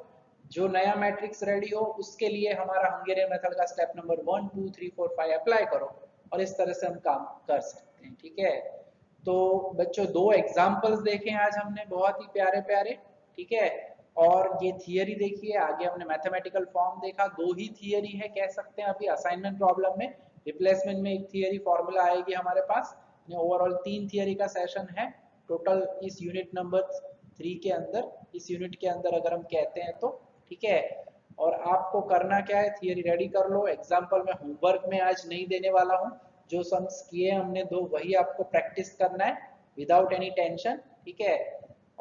जो नया मैट्रिक्स रेडी हो उसके लिए हमारा हंगेरियन मेथड का स्टेप नंबर 1 2 3 4 5 अप्लाई करो, और इस तरह से हम काम कर सकते हैं। ठीक है, तो बच्चों दो एग्जाम्पल्स देखे आज हमने बहुत ही प्यारे प्यारे, ठीक है। और ये थियरी देखिए, आगे हमने मैथमेटिकल फॉर्म देखा, दो ही थियरी है कह सकते हैं अभी असाइनमेंट प्रॉब्लम में। रिप्लेसमेंट में एक थियरी फॉर्मूला आएगी हमारे पास। ओवरऑल 3 थियरी का सेशन है टोटल इस यूनिट नंबर 3 के अंदर, इस यूनिट के अंदर अगर हम कहते हैं तो, ठीक है। और आपको करना क्या है, थियरी रेडी कर लो। एग्जाम्पल में होमवर्क में आज नहीं देने वाला हूँ, जो सम्स किए हमने दो वही आपको प्रैक्टिस करना है विदाउट एनी टेंशन, ठीक है।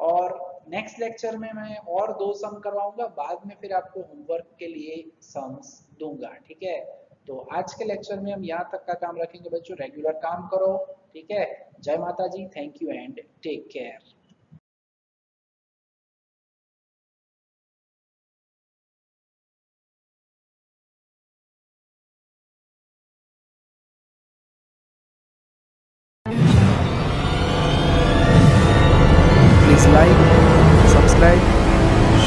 और नेक्स्ट लेक्चर में मैं और 2 सम करवाऊंगा, बाद में फिर आपको होमवर्क के लिए सम्स दूंगा, ठीक है। तो आज के लेक्चर में हम यहाँ तक का काम रखेंगे बच्चों, रेगुलर काम करो, ठीक है। जय माता जी, thank you and take care. Please like, subscribe,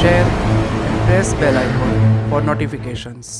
share and press bell icon for notifications.